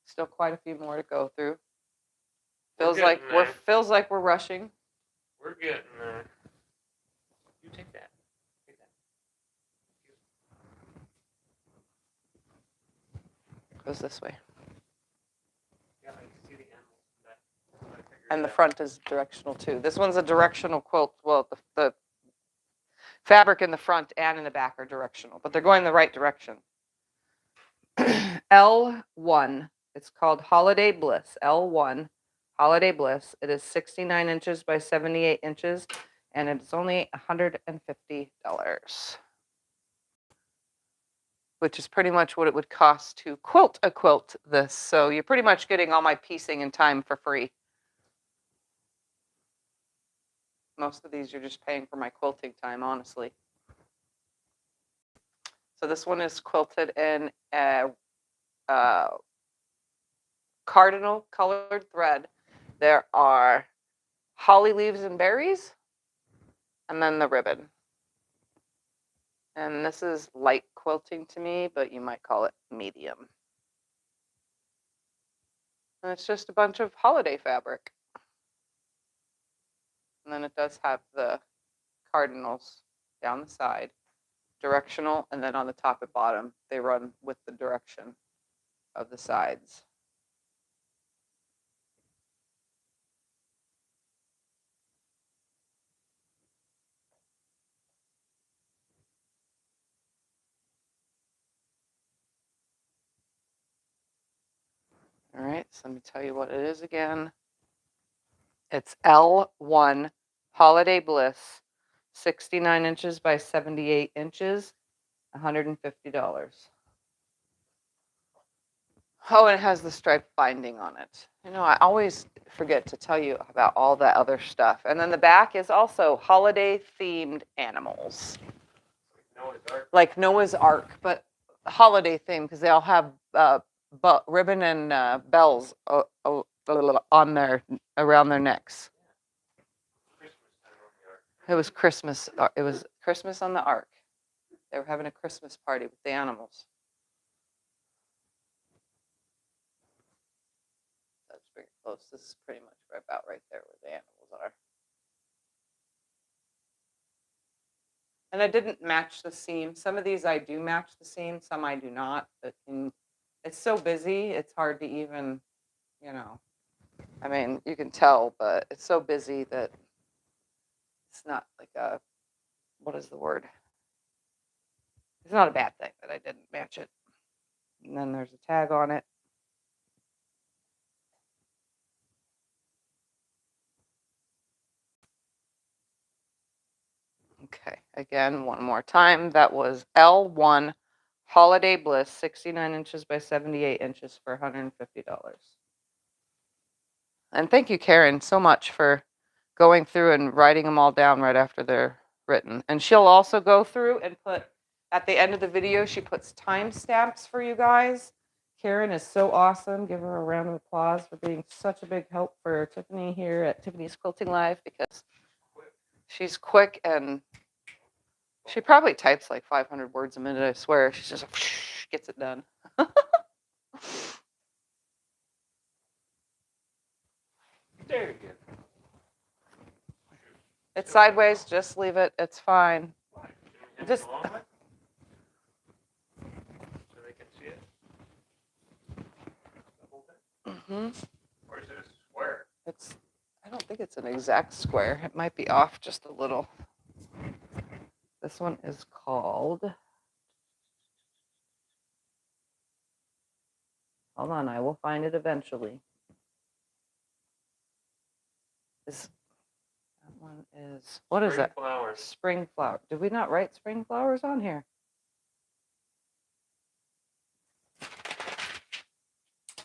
Still quite a few more to go through. Feels like we're rushing. We're getting there. You take that. Take that. goes this way. Yeah, I can see the animals in that. I figured And the it out. front is directional too. This one's a directional quilt. Well, the fabric in the front and in the back are directional, but they're going the right direction. L1. It's called Holiday Bliss. L1 Holiday Bliss. It is 69 inches by 78 inches, and it's only $150, which is pretty much what it would cost to quilt a quilt this. So you're pretty much getting all my piecing and time for free. Most of these you're just paying for my quilting time, honestly. So this one is quilted in a cardinal colored thread. There are holly leaves and berries, and then the ribbon. And this is light quilting to me, but you might call it medium. And it's just a bunch of holiday fabric. And then it does have the cardinals down the side, directional, and then on the top and bottom, they run with the direction of the sides. All right, so let me tell you what it is again. It's L1 Holiday Bliss, 69 inches by 78 inches, $150. Oh, and it has the striped binding on it. You know, I always forget to tell you about all that other stuff. And then the back is also holiday themed animals. Noah's Ark. Like Noah's Ark, but holiday themed because they all have ribbon and bells on their around their necks. Christmas time on the Ark. It was Christmas. It was Christmas on the Ark. They were having a Christmas party with the animals. Let's bring it close. This is pretty much about right there where the animals are. And I didn't match the seam. Some of these I do match the seam, some I do not. But it's so busy, it's hard to even, you know. I mean, you can tell, but it's so busy that it's not like a, what is the word? It's not a bad thing that I didn't match it. And then there's a tag on it. Okay, again, one more time. That was L1 Holiday Bliss, 69 inches by 78 inches for $150. And thank you, Karen, so much for going through and writing them all down right after they're written. And she'll also go through and put, at the end of the video, she puts timestamps for you guys. Karen is so awesome. Give her a round of applause for being such a big help for Tiffany here at Tiffany's Quilting Life, because she's quick and she probably types like 500 words a minute, I swear. She's just like, gets it done. There you go. It's sideways, just leave it. It's fine. Why? Can we Just- have it the long way? So they can see it? The whole thing? Mm-hmm. Or is it a square? I don't think it's an exact square. It might be off just a little. This one is called, hold on, I will find it eventually. That one is, what is Spring that? Flowers. Spring flower. Did we not write spring flowers on here?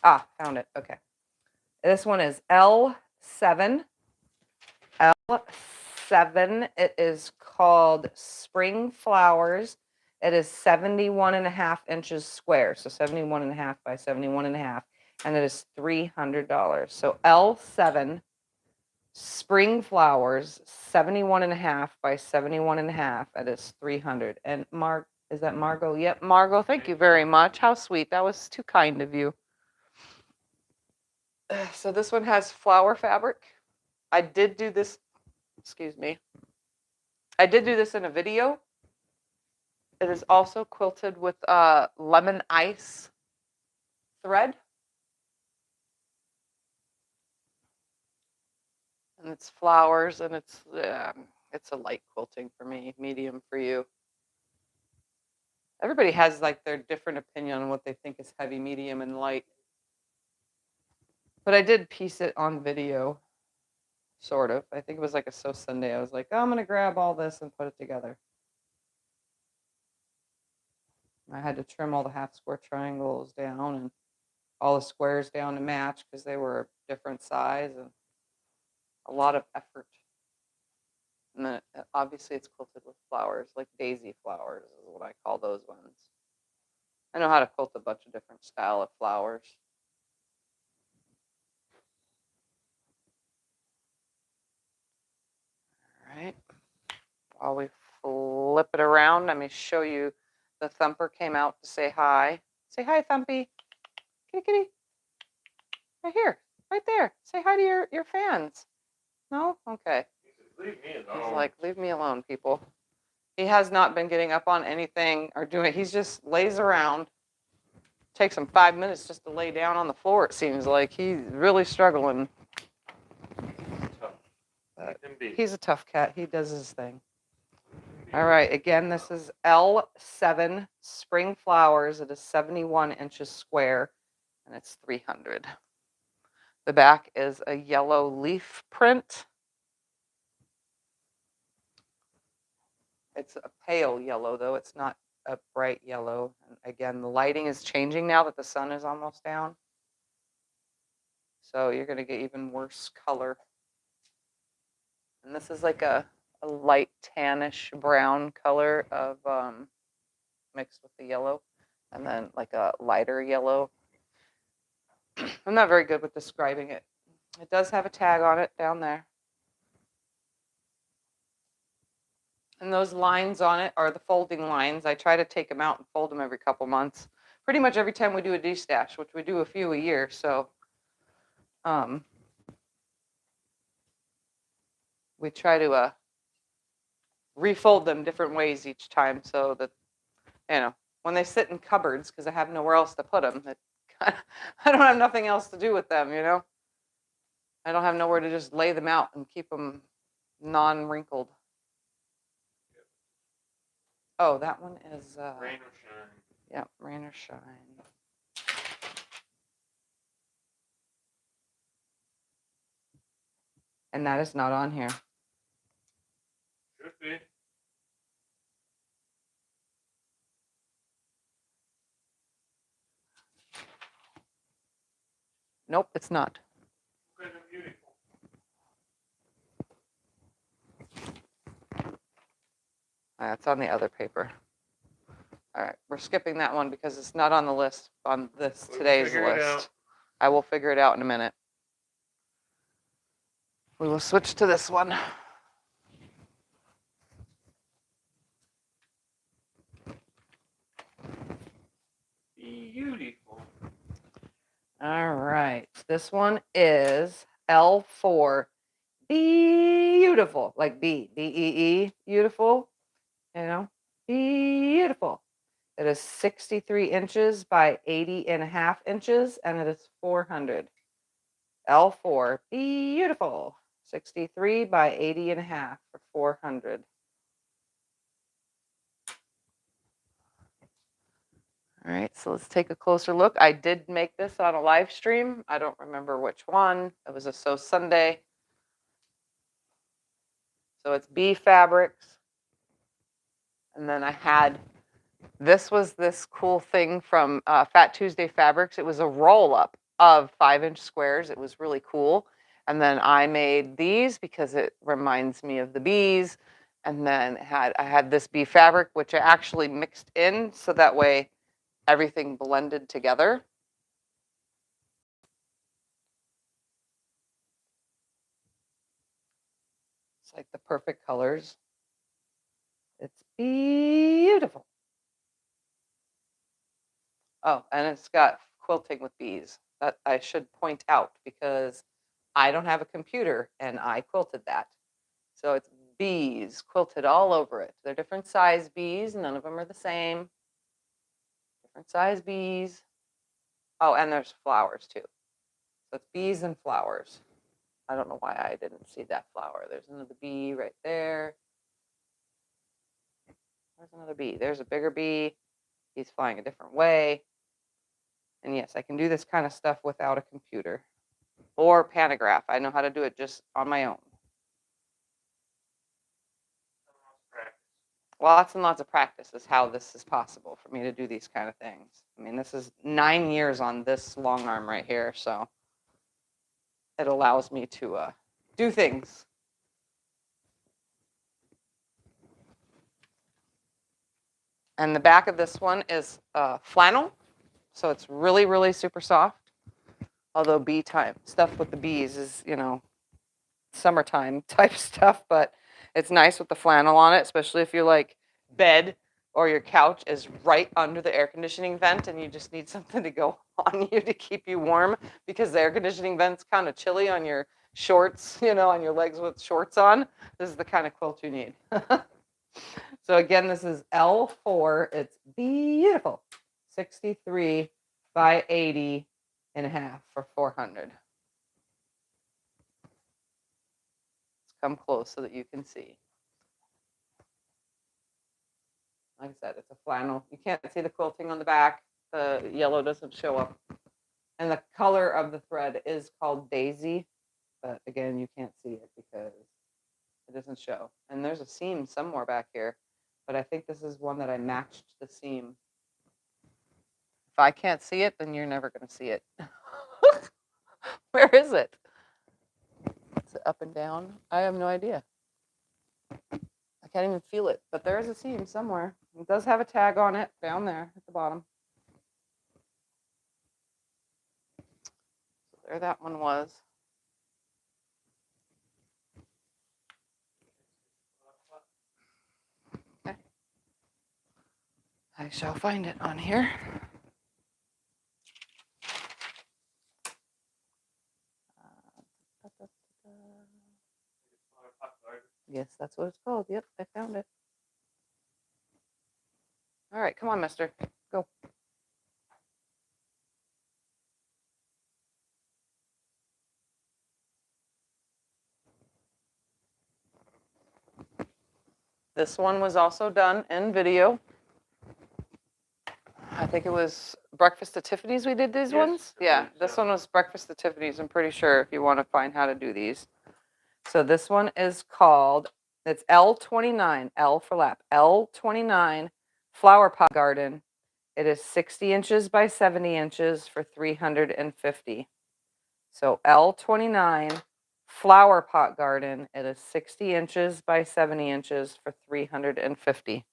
Ah, found it. Okay. This one is L7. L7. It is called Spring Flowers. It is 71.5 inches square. So 71.5 by 71.5. And it is $300. So L7 Spring Flowers, 71.5 by 71.5. It is $300. And is that Margot? Yep, Margot, thank you very much. How sweet. That was too kind of you. So this one has flower fabric. I did do this, excuse me. I did do this in a video. It is also quilted with lemon ice thread. And it's flowers, and it's a light quilting for me, medium for you. Everybody has like their different opinion on what they think is heavy, medium, and light. But I did piece it on video, sort of. I think it was like a Sew Sunday. I was like, oh, I'm gonna grab all this and put it together. I had to trim all the half square triangles down and all the squares down to match because they were a different size, and a lot of effort. And then obviously it's quilted with flowers, like daisy flowers is what I call those ones. I know how to quilt a bunch of different style of flowers. All right. While we flip it around, let me show you. The thumper came out to say hi. Say hi, Thumpy. Kitty, kitty. Right here, right there. Say hi to your fans. No? Okay. Leave me alone. He's like, leave me alone, people. He has not been getting up on anything or doing. He's just lays around. Takes him 5 minutes just to lay down on the floor. It seems like he's really struggling. He's a tough cat. He does his thing. All right. Again, this is L7 Spring Flowers. It is 71 inches square, and it's 300. The back is a yellow leaf print. It's a pale yellow, though. It's not a bright yellow. And again, the lighting is changing now that the sun is almost down. So you're going to get even worse color. And this is like a light tannish brown color of mixed with the yellow. And then like a lighter yellow. I'm not very good with describing it. It does have a tag on it down there. And those lines on it are the folding lines. I try to take them out and fold them every couple months. Pretty much every time we do a destash, which we do a few a year. So we try to refold them different ways each time so that, you know, when they sit in cupboards, because I have nowhere else to put them, I don't have nothing else to do with them, you know. I don't have nowhere to just lay them out and keep them non-wrinkled. Oh, that one is rain or shine. Yeah, rain or shine. And that is not on here. Should be. Nope, it's not. Good and beautiful. It's on the other paper. All right, we're skipping that one because it's not on the list on this today's list. I will figure it out in a minute. We will switch to this one. Beautiful. All right, this one is L4. Beautiful, like B-E-E, beautiful, you know, beautiful. It is 63 inches by 80.5 inches, and it is 400. L4, beautiful. 63 by 80.5 for 400. All right, so let's take a closer look. I did make this on a live stream. I don't remember which one. It was a Sew Sunday. So it's B fabrics. And then I had, this was this cool thing from Fat Tuesday Fabrics. It was a roll-up of 5-inch squares. It was really cool. And then I made these because it reminds me of the bees. And then I had this bee fabric, which I actually mixed in so that way everything blended together. It's like the perfect colors. It's beautiful. Oh, and it's got quilting with bees. That I should point out because I don't have a computer and I quilted that. So it's bees quilted all over it. They're different size bees. None of them are the same. Different size bees. Oh, and there's flowers too. So it's bees and flowers. I don't know why I didn't see that flower. There's another bee right there. There's another bee. There's a bigger bee. He's flying a different way. And yes, I can do this kind of stuff without a computer or pantograph. I know how to do it just on my own. Lots and lots of practice is how this is possible for me to do these kind of things. I mean, this is 9 years on this long arm right here, so it allows me to do things. And the back of this one is flannel, so it's really, really super soft. Although bee time stuff with the bees is, you know, summertime type stuff, but it's nice with the flannel on it, especially if your like bed or your couch is right under the air conditioning vent and you just need something to go on you to keep you warm because the air conditioning vent's kind of chilly on your shorts, you know, on your legs with shorts on. This is the kind of quilt you need. So again, this is L4. It's beautiful. 63 by 80 and a half for 400. Let's come close so that you can see. Like I said, it's a flannel. You can't see the quilting on the back. The yellow doesn't show up. And the color of the thread is called Daisy. But again, you can't see it because it doesn't show. And there's a seam somewhere back here. But I think this is one that I matched the seam. If I can't see it, then you're never going to see it. Where is it? Is it up and down? I have no idea. I can't even feel it. But there is a seam somewhere. It does have a tag on it down there at the bottom. So there that one was. Okay. I shall find it on here. Yes, that's what it's called. Yep, I found it. All right, come on, mister. Go. This one was also done in video. I think it was Breakfast at Tiffany's we did these ones. Yeah, this one was Breakfast at Tiffany's, I'm pretty sure, if you want to find how to do these. So this one is called, it's L29, L for lap, L29 Flower Pot Garden. It is 60 inches by 70 inches for 350. So L29 Flower Pot Garden. It is 60 inches by 70 inches for 350.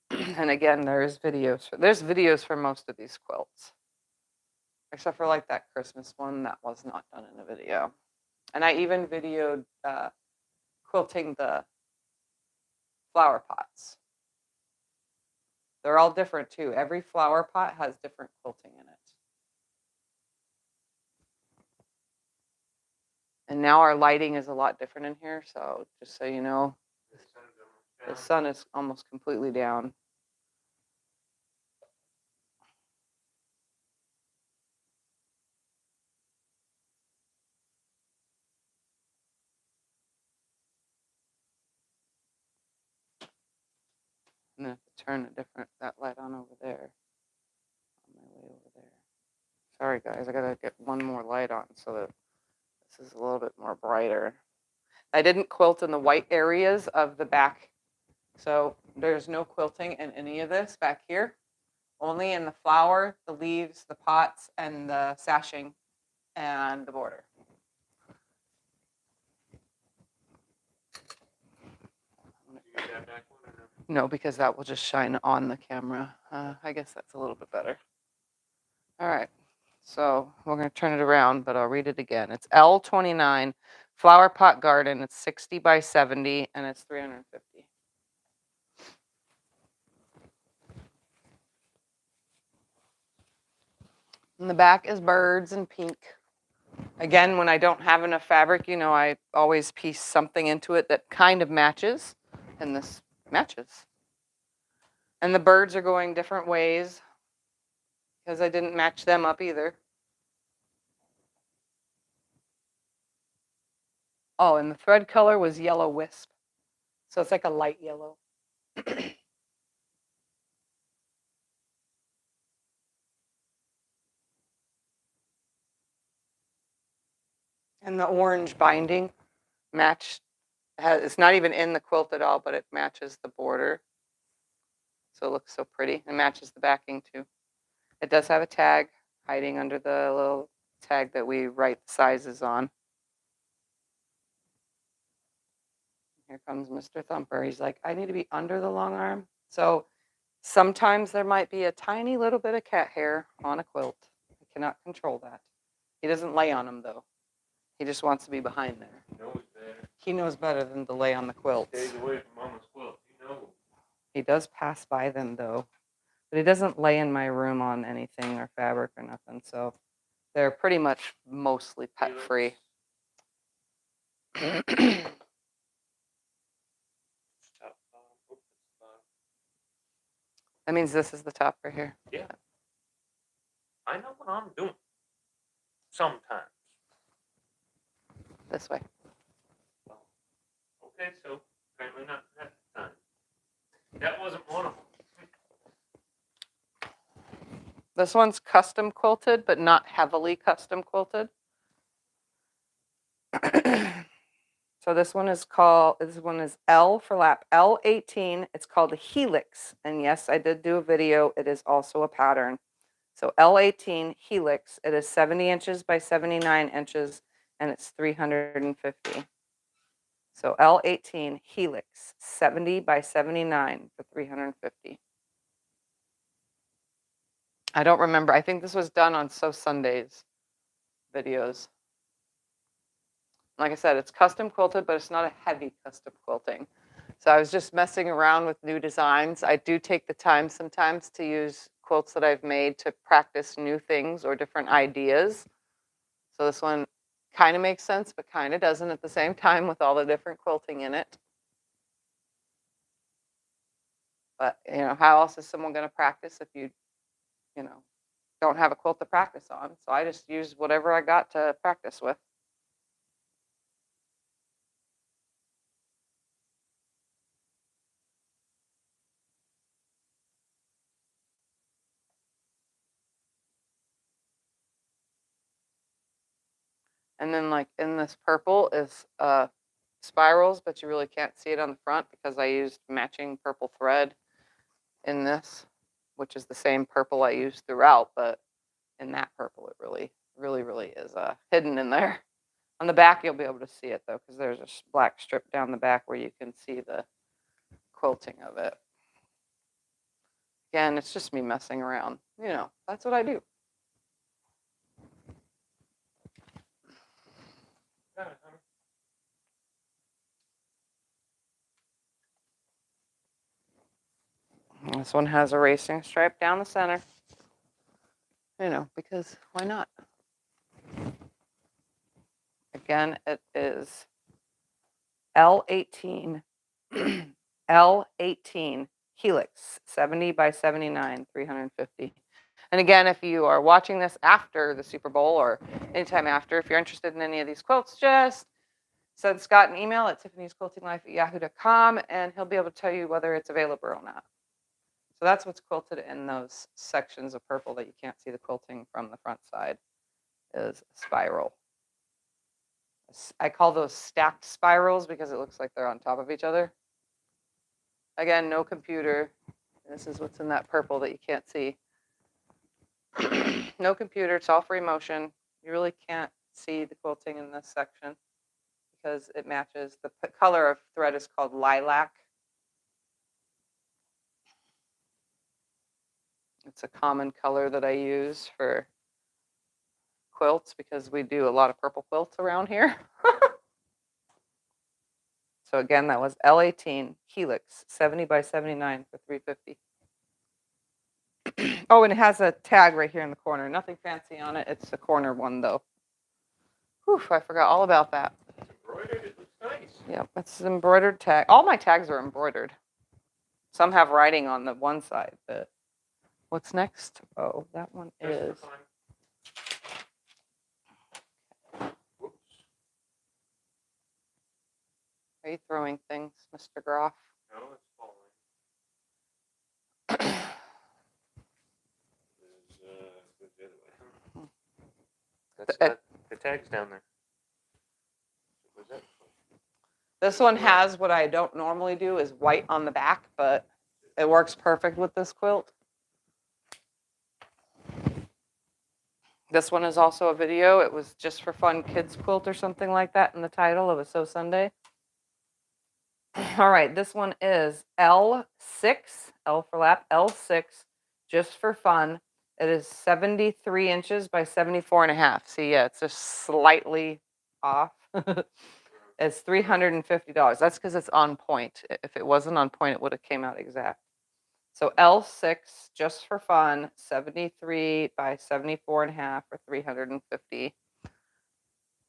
And again, there's videos for most of these quilts, except for like that Christmas one that was not done in a video. And I even videoed quilting the flower pots. They're all different too. Every flower pot has different quilting in it. And now our lighting is a lot different in here, so just so you know, the sun is almost completely down. I'm gonna have to turn that light on over there. On my way over there. Sorry guys, I gotta get one more light on so that this is a little bit more brighter. I didn't quilt in the white areas of the back, so there's no quilting in any of this back here. Only in the flower, the leaves, the pots, and the sashing, and the border. No, because that will just shine on the camera. I guess that's a little bit better. All right, so we're going to turn it around, but I'll read it again. It's L29 Flower Pot Garden. It's 60 by 70, and it's 350. And the back is birds and pink. Again, when I don't have enough fabric, you know, I always piece something into it that kind of matches, and this matches. And the birds are going different ways. because I didn't match them up either. Oh, and the thread color was yellow wisp. So it's like a light yellow. And the orange binding matched, it's not even in the quilt at all, but it matches the border. So it looks so pretty. It matches the backing too. It does have a tag hiding under the little tag that we write the sizes on. Here comes Mr. Thumper. He's like, I need to be under the long arm. So sometimes there might be a tiny little bit of cat hair on a quilt. I cannot control that. He doesn't lay on them though. He just wants to be behind there. He knows better than to lay on the quilts. Stays away from Mama's quilt. You know. He does pass by them though, but he doesn't lay in my room on anything or fabric or nothing. So they're pretty much mostly pet free. That means this is the top right here. Yeah. I know what I'm doing. Sometimes. This way. Okay, so apparently not that time. That wasn't one of them. This one's custom quilted, but not heavily custom quilted. So this one is L for lap, L18. It's called a Helix. And yes, I did do a video. It is also a pattern. So L18 Helix, it is 70 inches by 79 inches, and it's 350. So L18 Helix, 70 by 79 for 350. I don't remember. I think this was done on Sew Sundays videos. Like I said, it's custom quilted, but it's not a heavy custom quilting. So I was just messing around with new designs. I do take the time sometimes to use quilts that I've made to practice new things or different ideas. So this one kind of makes sense, but kind of doesn't at the same time with all the different quilting in it. But, you know, how else is someone going to practice if you know, don't have a quilt to practice on? So I just use whatever I got to practice with. And then like in this purple is spirals, but you really can't see it on the front because I used matching purple thread in this, which is the same purple I used throughout, but in that purple it really is hidden in there. On the back you'll be able to see it though, because there's a black strip down the back where you can see the quilting of it. Again, it's just me messing around. You know, that's what I do. This one has a racing stripe down the center. You know, because why not? Again, it is L18, L18 Helix, 70 by 79, 350. And again, if you are watching this after the Super Bowl or anytime after, if you're interested in any of these quilts, just send Scott an email at tiffanysquiltinglife@yahoo.com and he'll be able to tell you whether it's available or not. So that's what's quilted in those sections of purple that you can't see the quilting from the front side, is spiral. I call those stacked spirals because it looks like they're on top of each other. Again, no computer. This is what's in that purple that you can't see. No computer, it's all free motion. You really can't see the quilting in this section because it matches. The color of thread is called lilac. It's a common color that I use for quilts because we do a lot of purple quilts around here. So again, that was L18 Helix, 70 by 79 for 350. Oh, and it has a tag right here in the corner. Nothing fancy on it. It's the corner one though. Whew, I forgot all about that. It's embroidered. It looks nice. Yep, it's an embroidered tag. All my tags are embroidered. Some have writing on the one side, but What's next? Oh, that one Just for is. fun. Whoops. Are you throwing things, Mr. Groff? No, it's falling. Goes the other way. That's the tag's down there. Where's that? This one has what I don't normally do is white on the back, but it works perfect with this quilt. This one is also a video. It was just for fun kids quilt or something like that in the title. It was So Sunday. All right, this one is L6, L for lap, L6, just for fun. It is 73 inches by 74 and a half. See, yeah, it's just slightly off. It's $350. That's because it's on point. If it wasn't on point, it would have came out exact. So L6, just for fun, 73 by 74 and a half for $350.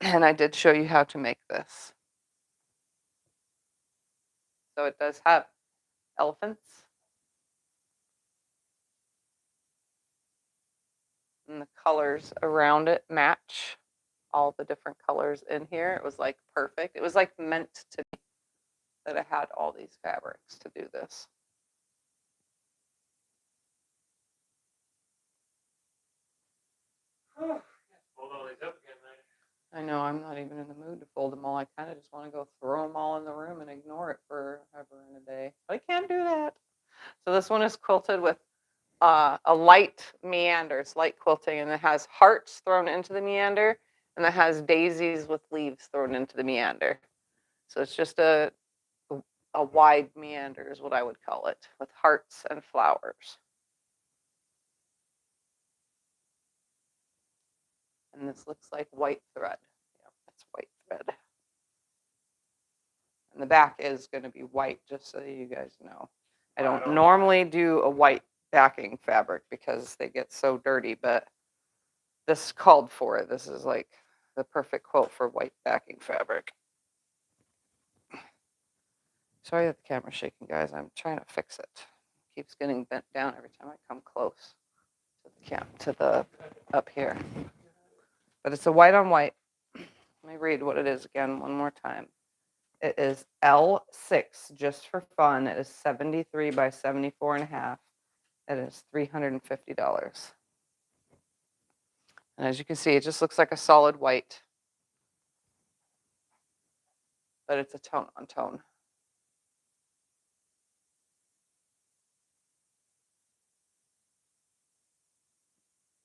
And I did show you how to make this. So it does have elephants. And the colors around it match all the different colors in here. It was like perfect. It was like meant to be that I had all these fabrics to do this. Fold all these up again, man. I know I'm not even in the mood to fold them all. I kind of just want to go throw them all in the room and ignore it forever in a day. But I can't do that. So this one is quilted with a light meander. It's light quilting, and it has hearts thrown into the meander, and it has daisies with leaves thrown into the meander. So it's just a wide meander is what I would call it, with hearts and flowers. And this looks like white thread. Yep, it's white thread. And the back is going to be white, just so you guys know. I don't normally do a white backing fabric because they get so dirty, but this called for it. This is like the perfect quilt for white backing fabric. Sorry that the camera's shaking, guys. I'm trying to fix it. It keeps getting bent down every time I come close to the up here. But it's a white on white. Let me read what it is again one more time. It is L6, just for fun. It is 73 by 74 and a half. It is $350. And as you can see, it just looks like a solid white. But it's a tone on tone.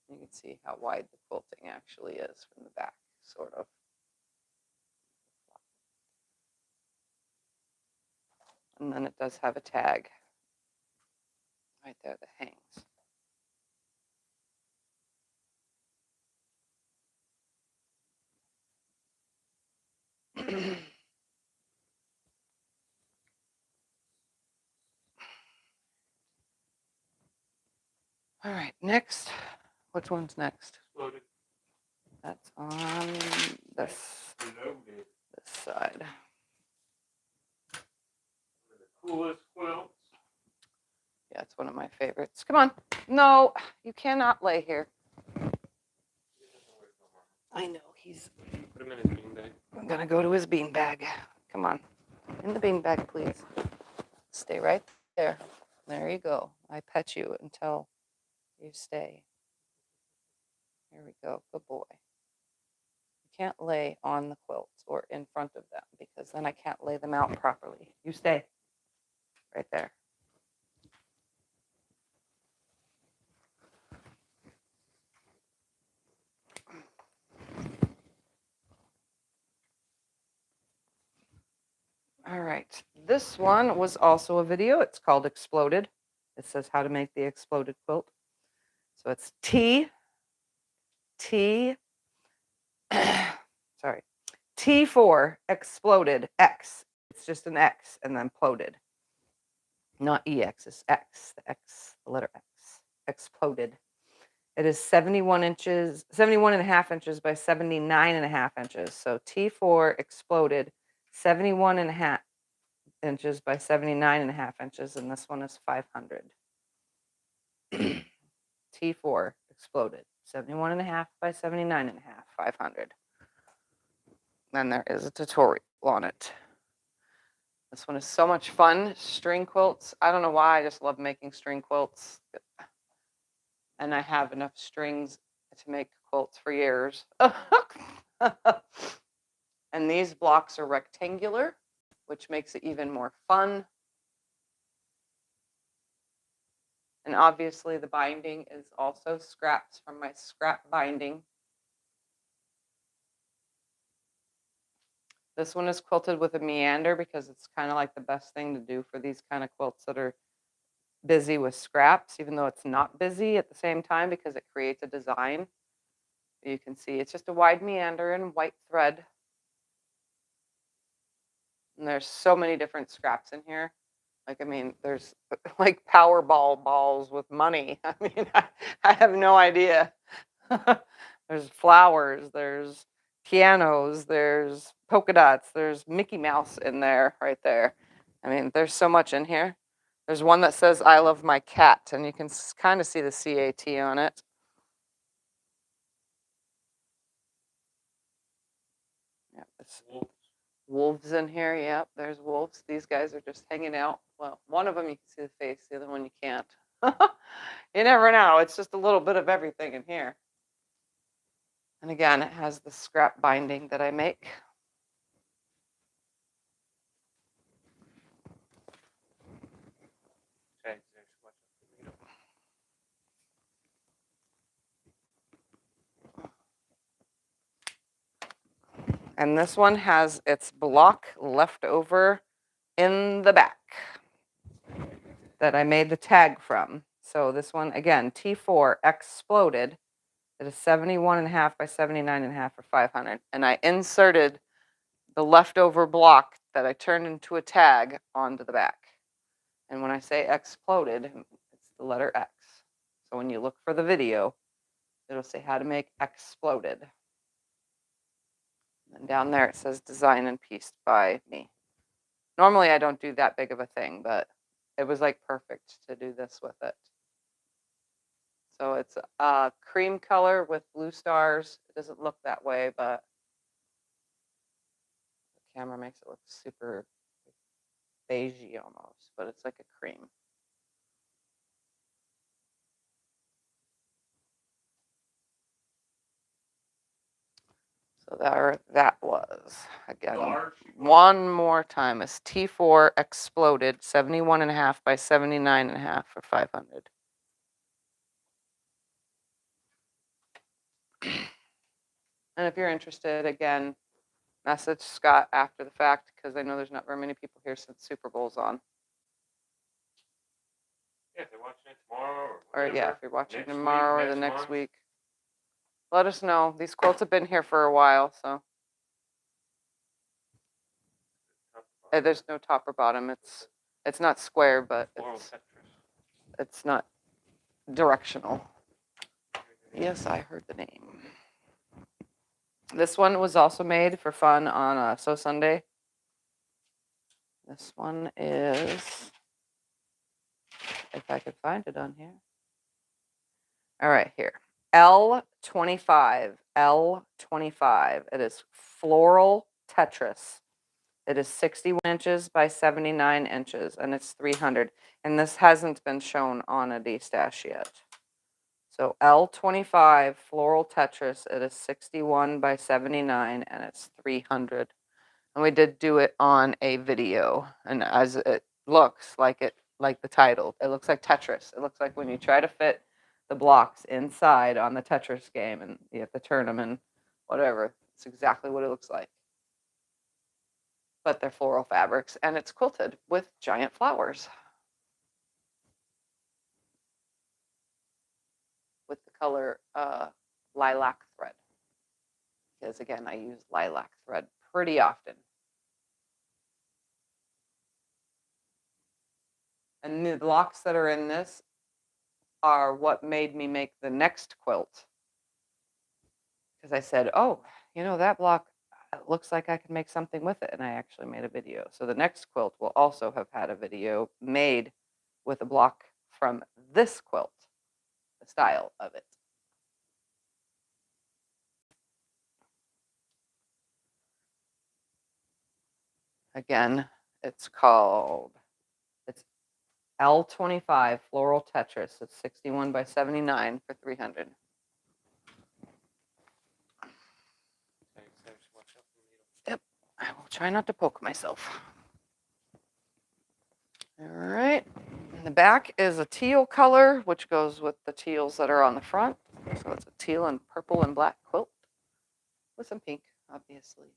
You can see how wide the quilting actually is from the back, sort of. And then it does have a tag right there that hangs. All right, next. Which one's next? Exploded. That's on this side. One of the coolest quilts. Yeah, it's one of my favorites. Come on. No, you cannot lay here. I know, he's... Put him in his beanbag. I'm going to go to his beanbag. Come on. In the beanbag, please. Stay right there. There you go. I pet you until you stay. Here we go. Good boy. You can't lay on the quilts or in front of them because then I can't lay them out properly. You stay. Right there. All right. This one was also a video. It's called Exploded. It says how to make the exploded quilt. So it's sorry, T4 exploded X. It's just an X and then ploded. Not EX, it's X, the letter X, exploded. It is 71 inches, 71 and a half inches by 79 and a half inches. So T4 exploded 71 and a half inches by 79 and a half inches, and this one is 500. T4 exploded, 71.5 by 79.5, 500. Then there is a tutorial on it. This one is so much fun. String quilts. I don't know why, I just love making string quilts. And I have enough strings to make quilts for years. And these blocks are rectangular, which makes it even more fun. And obviously the binding is also scraps from my scrap binding. This one is quilted with a meander because it's kind of like the best thing to do for these kind of quilts that are busy with scraps, even though it's not busy at the same time because it creates a design. You can see it's just a wide meander and white thread. And there's so many different scraps in here. Like, I mean, there's like Powerball balls with money. I mean, I have no idea. There's flowers, there's pianos, there's polka dots, there's Mickey Mouse in there, right there. I mean, there's so much in here. There's one that says, I love my cat, and you can kind of see the CAT on it. Yeah, it's wolves in here. Yep, there's wolves. These guys are just hanging out. Well, one of them you can see the face, the other one you can't. You never know. It's just a little bit of everything in here. And again, it has the scrap binding that I make. And this one has its block left over in the back that I made the tag from. So this one, again, T4 exploded. It is 71.5 by 79.5 for 500. And I inserted the leftover block that I turned into a tag onto the back. And when I say exploded, it's the letter X. So when you look for the video, it'll say how to make exploded. And down there it says design and pieced by me. Normally I don't do that big of a thing, but it was like perfect to do this with it. So it's a cream color with blue stars. It doesn't look that way, but the camera makes it look super beigey almost, but it's like a cream. So there that was. Again, one more time. It's T4 exploded, 71.5 by 79.5 for 500. And if you're interested, again, message Scott after the fact because I know there's not very many people here since Super Bowl's on. Yeah, if they're watching it tomorrow or yeah, if you're watching tomorrow or the next week, let us know. These quilts have been here for a while, so there's no top or bottom. It's not square, but it's not directional. Yes, I heard the name. This one was also made for fun on Sew Sunday. This one is, if I could find it on here. All right, here. L25. L25. It is Floral Tetris. It is 61 inches by 79 inches, and it's 300. And this hasn't been shown on a Destash yet. So L25 Floral Tetris, it is 61 by 79, and it's 300. And we did do it on a video, and as it looks like the title, it looks like Tetris. It looks like when you try to fit the blocks inside on the Tetris game, and you have to turn them and whatever. It's exactly what it looks like. But they're floral fabrics, and it's quilted with giant flowers. With the color lilac thread. Because again, I use lilac thread pretty often. And the blocks that are in this are what made me make the next quilt. Because I said, oh, you know, that block, it looks like I can make something with it. And I actually made a video. So the next quilt will also have had a video made with a block from this quilt. the style of it. Again, it's L25 Floral Tetris. It's 61 by 79 for $300. Yep, I will try not to poke myself. All right, in the back is a teal color, which goes with the teals that are on the front. So it's a teal and purple and black quilt with some pink, obviously.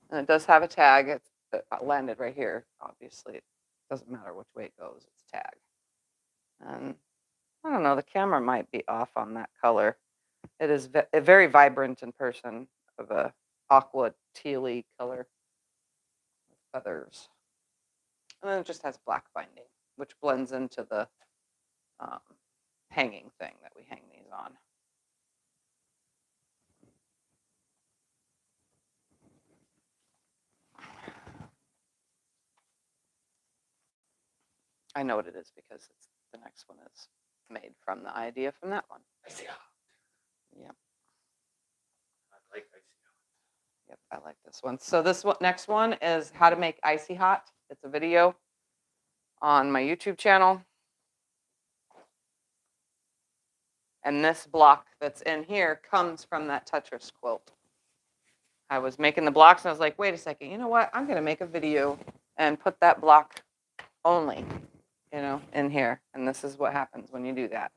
And it does have a tag. It landed right here. Obviously, it doesn't matter which way it goes. It's tagged. And I don't know. The camera might be off on that color. It is very vibrant in person, of a aqua tealy color with feathers. And then it just has black binding, which blends into the hanging thing that we hang these on. I know what it is because the next one is made from the idea from that one. Icy hot. Yep. I like icy hot. Yep, I like this one. So this next one is how to make icy hot. It's a video on my YouTube channel. And this block that's in here comes from that Tetris quilt. I was making the blocks and I was like, wait a second, you know what? I'm going to make a video and put that block only, in here. And this is what happens when you do that.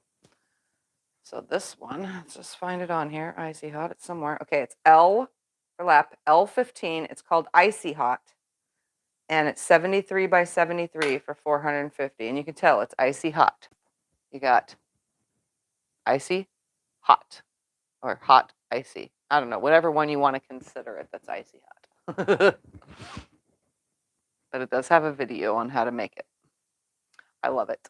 So this one, let's just find it on here. Icy hot, it's somewhere. Okay, it's L for lap, L15. It's called Icy Hot. And it's 73 by 73 for $450. And you can tell it's icy hot. You got icy, hot, or hot, icy. I don't know, whatever one you want to consider it that's icy hot. But it does have a video on how to make it. I love it.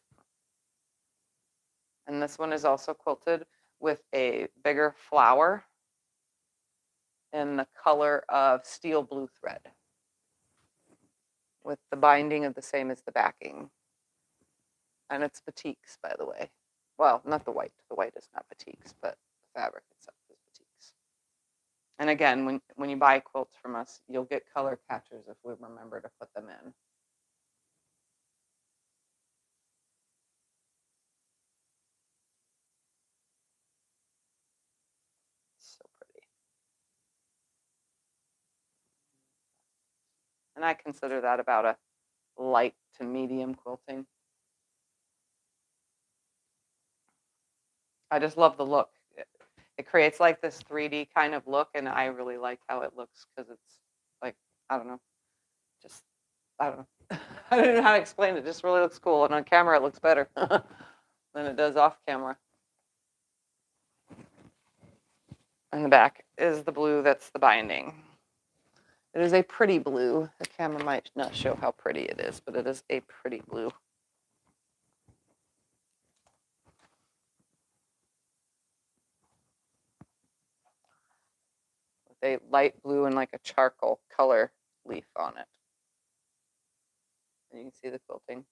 And this one is also quilted with a bigger flower in the color of steel blue thread, with the binding of the same as the backing. And it's batiks, by the way. Well, not the white. The white is not batiks, but the fabric itself is batiks. And again, when you buy quilts from us, you'll get color catchers if we remember to put them in. So pretty. And I consider that about a light to medium quilting. I just love the look. It creates like this 3D kind of look, and I really like how it looks because it's like, I don't know, I don't know. I don't know how to explain it. It just really looks cool, and on camera it looks better than it does off camera. And the back is the blue that's the binding. It is a pretty blue. The camera might not show how pretty it is, but it is a pretty blue. With a light blue and like a charcoal color leaf on it. And you can see the quilting.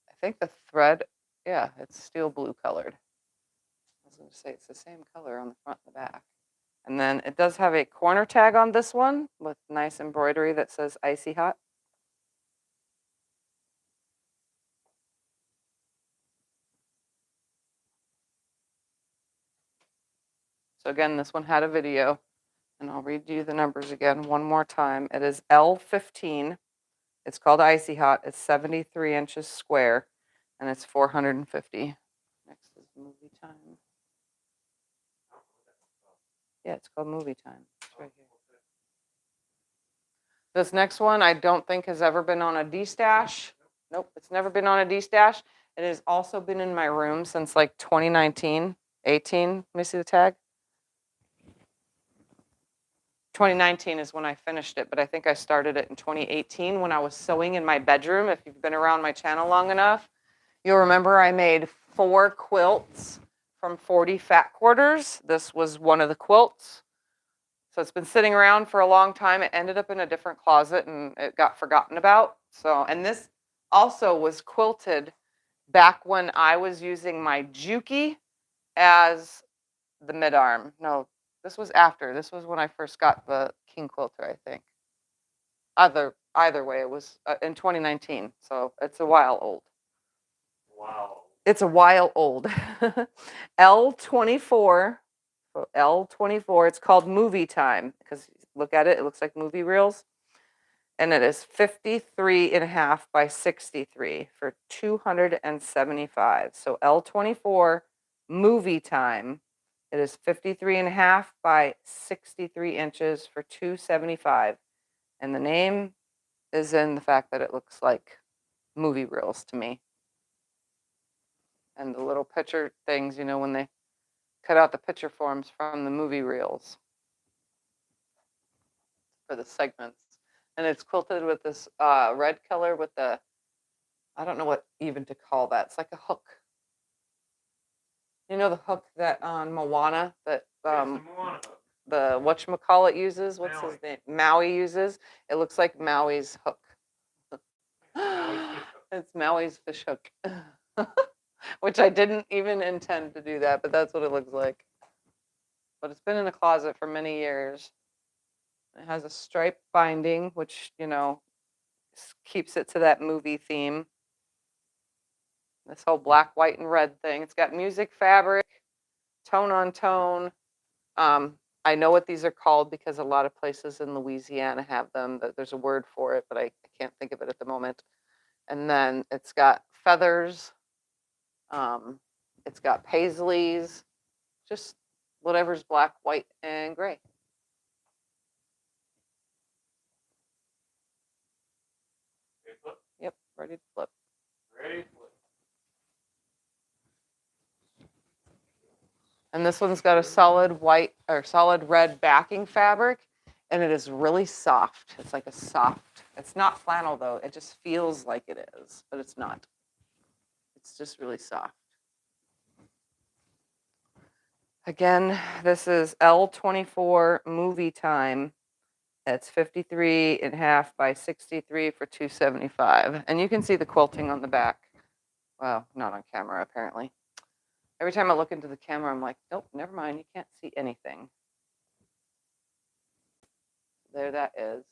I think the thread, yeah, it's steel blue colored. I was going to say it's the same color on the front and the back. And then it does have a corner tag on this one with nice embroidery that says Icy Hot. So again, this one had a video, and I'll read you the numbers again one more time. It is L15. It's called Icy Hot. It's 73 inches square, and it's $450. Next is Movie Time. Yeah, it's called Movie Time. It's right here. This next one I don't think has ever been on a Destash. Nope, it's never been on a Destash. It has also been in my room since like 2019, 18. Let me see the tag. 2019 is when I finished it, but I think I started it in 2018 when I was sewing in my bedroom. If you've been around my channel long enough, you'll remember I made 4 quilts from 40 fat quarters. This was one of the quilts. So it's been sitting around for a long time. It ended up in a different closet and it got forgotten about. So, and this also was quilted back when I was using my Juki as the mid arm. No, this was after. This was when I first got the King Quilter, I think. Either way, it was in 2019, so it's a while old. Wow. It's a while old. L24, so L24. It's called Movie Time because look at it. It looks like movie reels, and it is 53.5 by 63 for 275. So L24 Movie Time. It is 53.5 by 63 inches for 275, and the name is in the fact that it looks like movie reels to me. And the little picture things, you know, when they cut out the picture forms from the movie reels for the segments. And it's quilted with this red color with the, I don't know what even to call that. It's like a hook. You know the hook that on Moana that the whatchamacallit uses? What's his name? Maui uses. It looks like Maui's hook. It's Maui's fish hook. Which I didn't even intend to do that, but that's what it looks like. But it's been in the closet for many years. It has a stripe binding, which, you know, keeps it to that movie theme. This whole black, white, and red thing. It's got music fabric, tone on tone. I know what these are called because a lot of places in Louisiana have them. There's a word for it, but I can't think of it at the moment. And then it's got feathers. It's got paisleys, just whatever's black, white, and gray. Yep, ready to flip. Ready to flip. And this one's got a solid white or solid red backing fabric, and it is really soft. It's like a soft, it's not flannel though. It just feels like it is, but it's not. It's just really soft. Again, this is L24 Movie Time. It's 53.5 by 63 for 275. And you can see the quilting on the back. Well, not on camera, apparently. Every time I look into the camera, I'm like, nope, never mind. You can't see anything. There that is.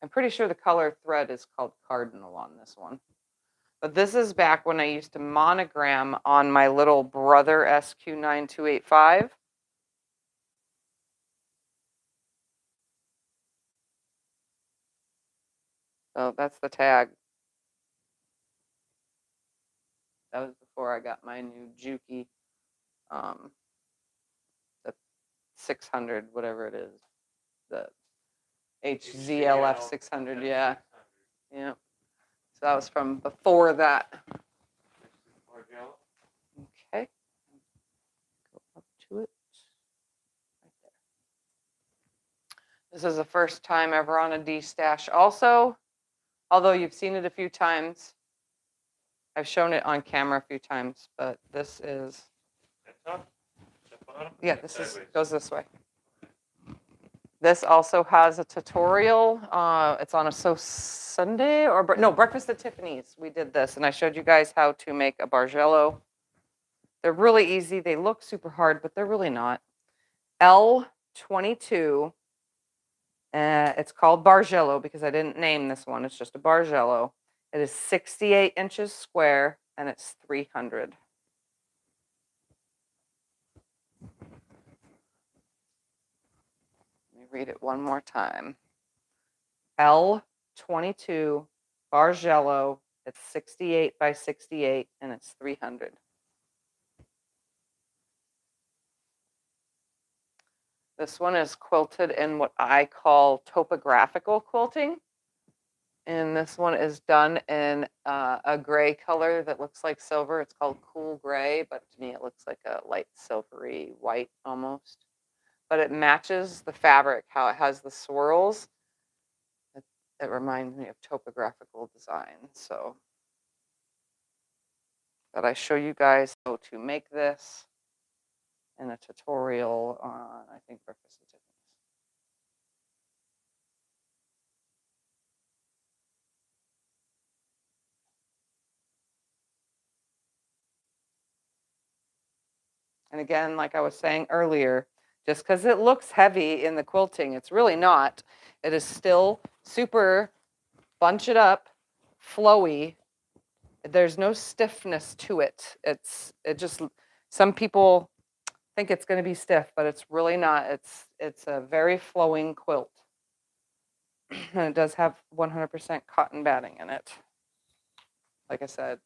I'm pretty sure the color thread is called Cardinal on this one. But this is back when I used to monogram on my little brother SQ9285. So that's the tag. That was before I got my new Juki, the 600, whatever it is, the HZLF 600, yeah. Yeah. So that was from before that. Okay. Go up to it. Right there. This is the first time ever on a Destash. Also, although you've seen it a few times, I've shown it on camera a few times, but this is, yeah, this is goes this way. This also has a tutorial. It's on a Sunday or no, Breakfast at Tiffany's. We did this, and I showed you guys how to make a Bargello. They're really easy. They look super hard, but they're really not. L22. It's called Bargello because I didn't name this one. It's just a Bargello. It is 68 inches square, and it's 300. Let me read it one more time. L22 Bargello. It's 68 by 68, and it's 300. This one is quilted in what I call topographical quilting. And this one is done in a gray color that looks like silver. It's called cool gray, but to me it looks like a light silvery white almost. But it matches the fabric, how it has the swirls. It reminds me of topographical design. So that I show you guys how to make this in a tutorial on, I think, Breakfast at Tiffany's. And again, like I was saying earlier, just because it looks heavy in the quilting, it's really not. It is still super bunch it up, flowy. There's no stiffness to it. It just, some people think it's going to be stiff, but it's really not. It's a very flowing quilt. And it does have 100% cotton batting in it. Like I said,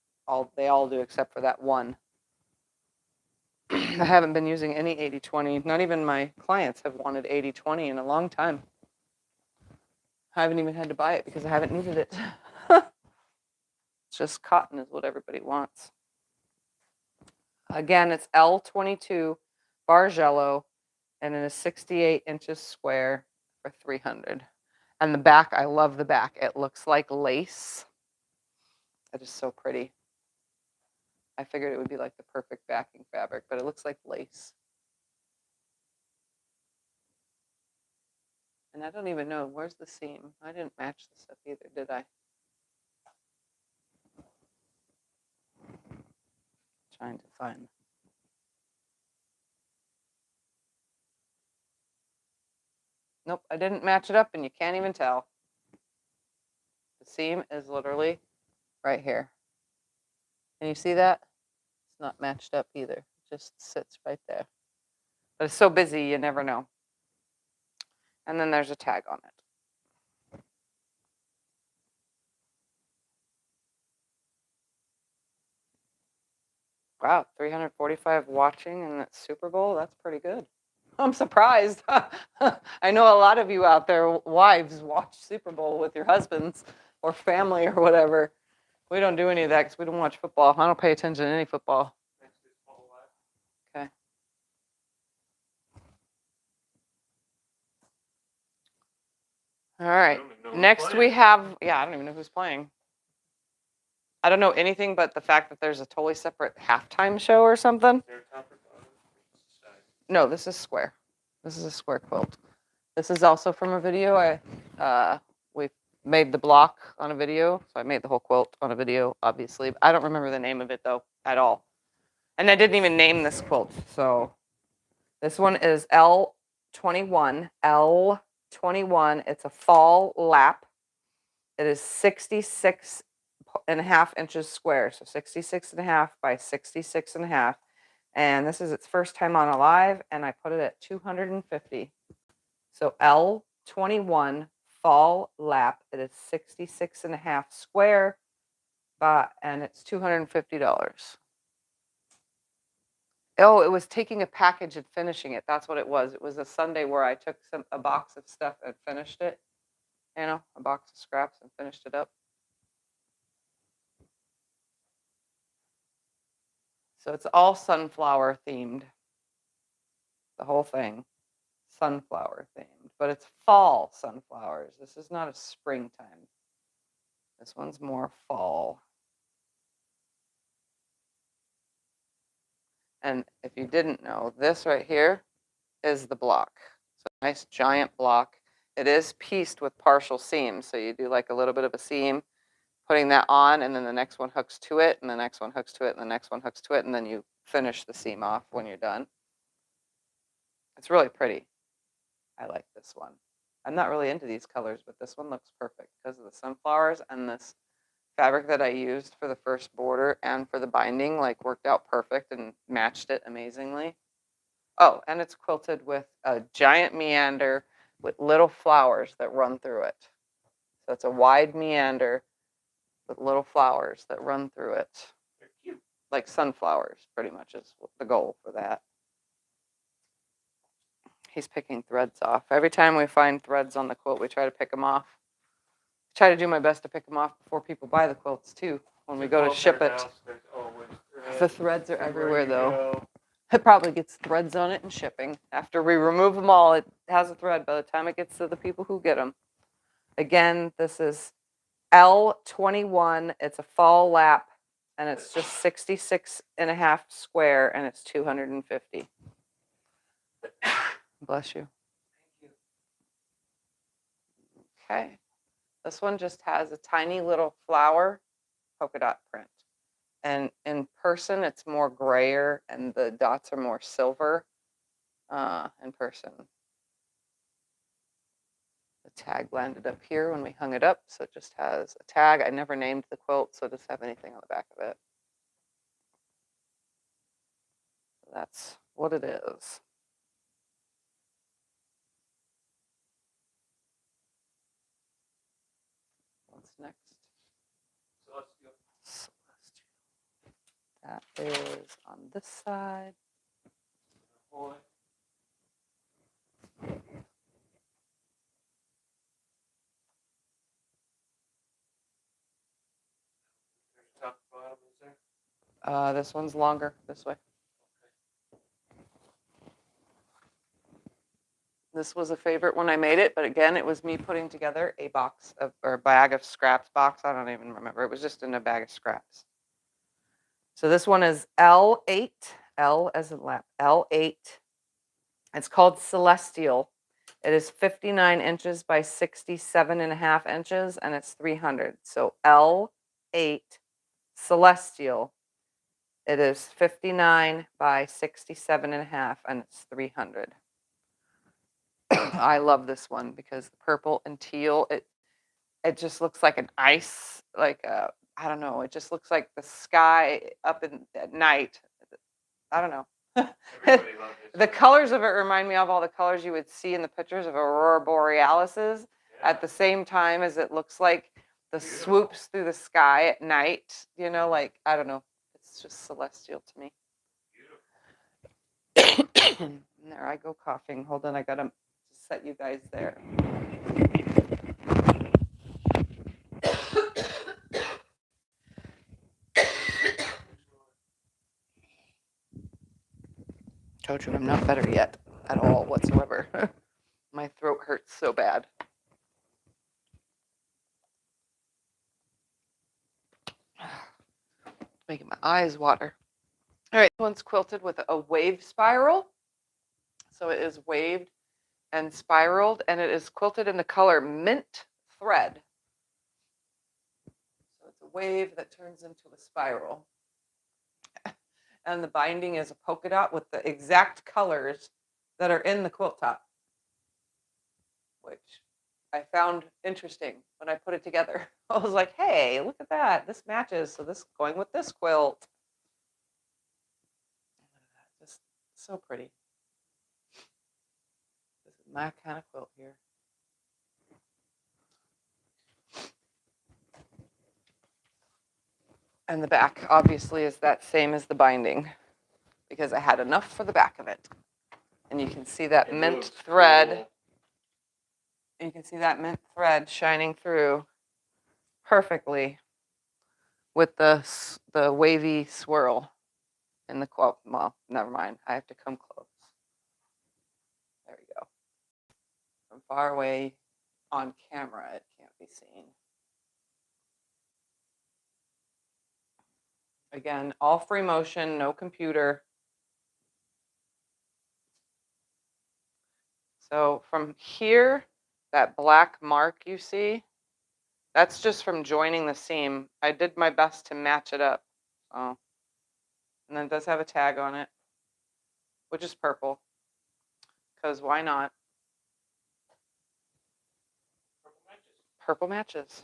they all do except for that one. I haven't been using any 80/20. Not even my clients have wanted 80/20 in a long time. I haven't even had to buy it because I haven't needed it. It's just cotton is what everybody wants. Again, it's L22 Bargello, and it is 68 inches square for $300. And the back, I love the back. It looks like lace. It is so pretty. I figured it would be like the perfect backing fabric, but it looks like lace. And I don't even know, where's the seam? I didn't match this up either, did I? Trying to find. Nope, I didn't match it up, and you can't even tell. The seam is literally right here. Can you see that? It's not matched up either. It just sits right there. But it's so busy, you never know. And then there's a tag on it. Wow, 345 watching in that Super Bowl. That's pretty good. I'm surprised. I know a lot of you out there, wives, watch Super Bowl with your husbands or family or whatever. We don't do any of that because we don't watch football. I don't pay attention to any football. Okay. All right. Next we have, I don't even know who's playing. I don't know anything but the fact that there's a totally separate halftime show or something. No, this is square. This is a square quilt. This is also from a video. We made the block on a video, so I made the whole quilt on a video, obviously. I don't remember the name of it though at all, and I didn't even name this quilt. So this one is L21. L21. It's a fall lap. It is 66.5 inches square, so 66.5 by 66.5. And this is its first time on Alive, and I put it at $250. So L21 fall lap. It is 66.5 square, and it's $250. Oh, it was taking a package and finishing it. That's what it was. It was a Sunday where I took a box of stuff and finished it. You know, a box of scraps and finished it up. So it's all sunflower themed. The whole thing. Sunflower themed. But it's fall sunflowers. This is not a springtime. This one's more fall. And if you didn't know, this right here is the block. It's a nice giant block. It is pieced with partial seams. So you do like a little bit of a seam, putting that on, and then the next one hooks to it, and the next one hooks to it, and the next one hooks to it, and then you finish the seam off when you're done. It's really pretty. I like this one. I'm not really into these colors, but this one looks perfect because of the sunflowers, and this fabric that I used for the first border and for the binding like worked out perfect and matched it amazingly. Oh, and it's quilted with a giant meander with little flowers that run through it. So it's a wide meander with little flowers that run through it. They're cute. Like sunflowers, pretty much is the goal for that. He's picking threads off. Every time we find threads on the quilt, we try to pick them off. I try to do my best to pick them off before people buy the quilts too, when we go to ship it. The threads are everywhere though. It probably gets threads on it in shipping. After we remove them all, it has a thread by the time it gets to the people who get them. Again, this is L21. It's a fall lap, and it's just 66.5 square, and it's $250. Bless you. Okay. This one just has a tiny little flower polka dot print. And in person, it's more grayer and the dots are more silver in person. The tag landed up here when we hung it up, so it just has a tag. I never named the quilt, so it doesn't have anything on the back of it. That's what it is. What's next? Celestial. That is on this side. Ahoy. There's top and bottom, is there? This one's longer this way. This was a favorite when I made it, but again, it was me putting together a box of, or a bag of scraps box. I don't even remember. It was just in a bag of scraps. So this one is L8, L as in lap, L8. It's called Celestial. It is 59 inches by 67.5 inches, and it's 300. So L8 Celestial. It is 59 by 67.5, and it's 300. I love this one because the purple and teal, it just looks like an ice, like I don't know, it just looks like the sky up at night. I don't know. Everybody loves this. The colors of it remind me of all the colors you would see in the pictures of aurora borealis at the same time as it looks like the Beautiful. swoops through the sky at night, you know, like I don't know, it's just celestial to me. And there I go coughing. Hold on, I gotta set you guys there. Told you I'm not better yet at all whatsoever. My throat hurts so bad. Making my eyes water. All right, this one's quilted with a wave spiral. So it is waved and spiraled, and it is quilted in the color mint thread. So it's a wave that turns into a spiral. And the binding is a polka dot with the exact colors that are in the quilt top, which I found interesting when I put it together. I was like, hey, look at that. This matches. So this is going with this quilt. Just so pretty. This is my kind of quilt here. And the back obviously is that same as the binding because I had enough for the back of it. And you can see that It mint looks thread. cool. You can see that mint thread shining through perfectly with the wavy swirl in the quilt. Well, never mind. I have to come close. There we go. From far away on camera, it can't be seen. Again, all free motion, no computer. So from here, that black mark you see, that's just from joining the seam. I did my best to match it up. So, and then it does have a tag on it, which is purple, because why not? Purple matches.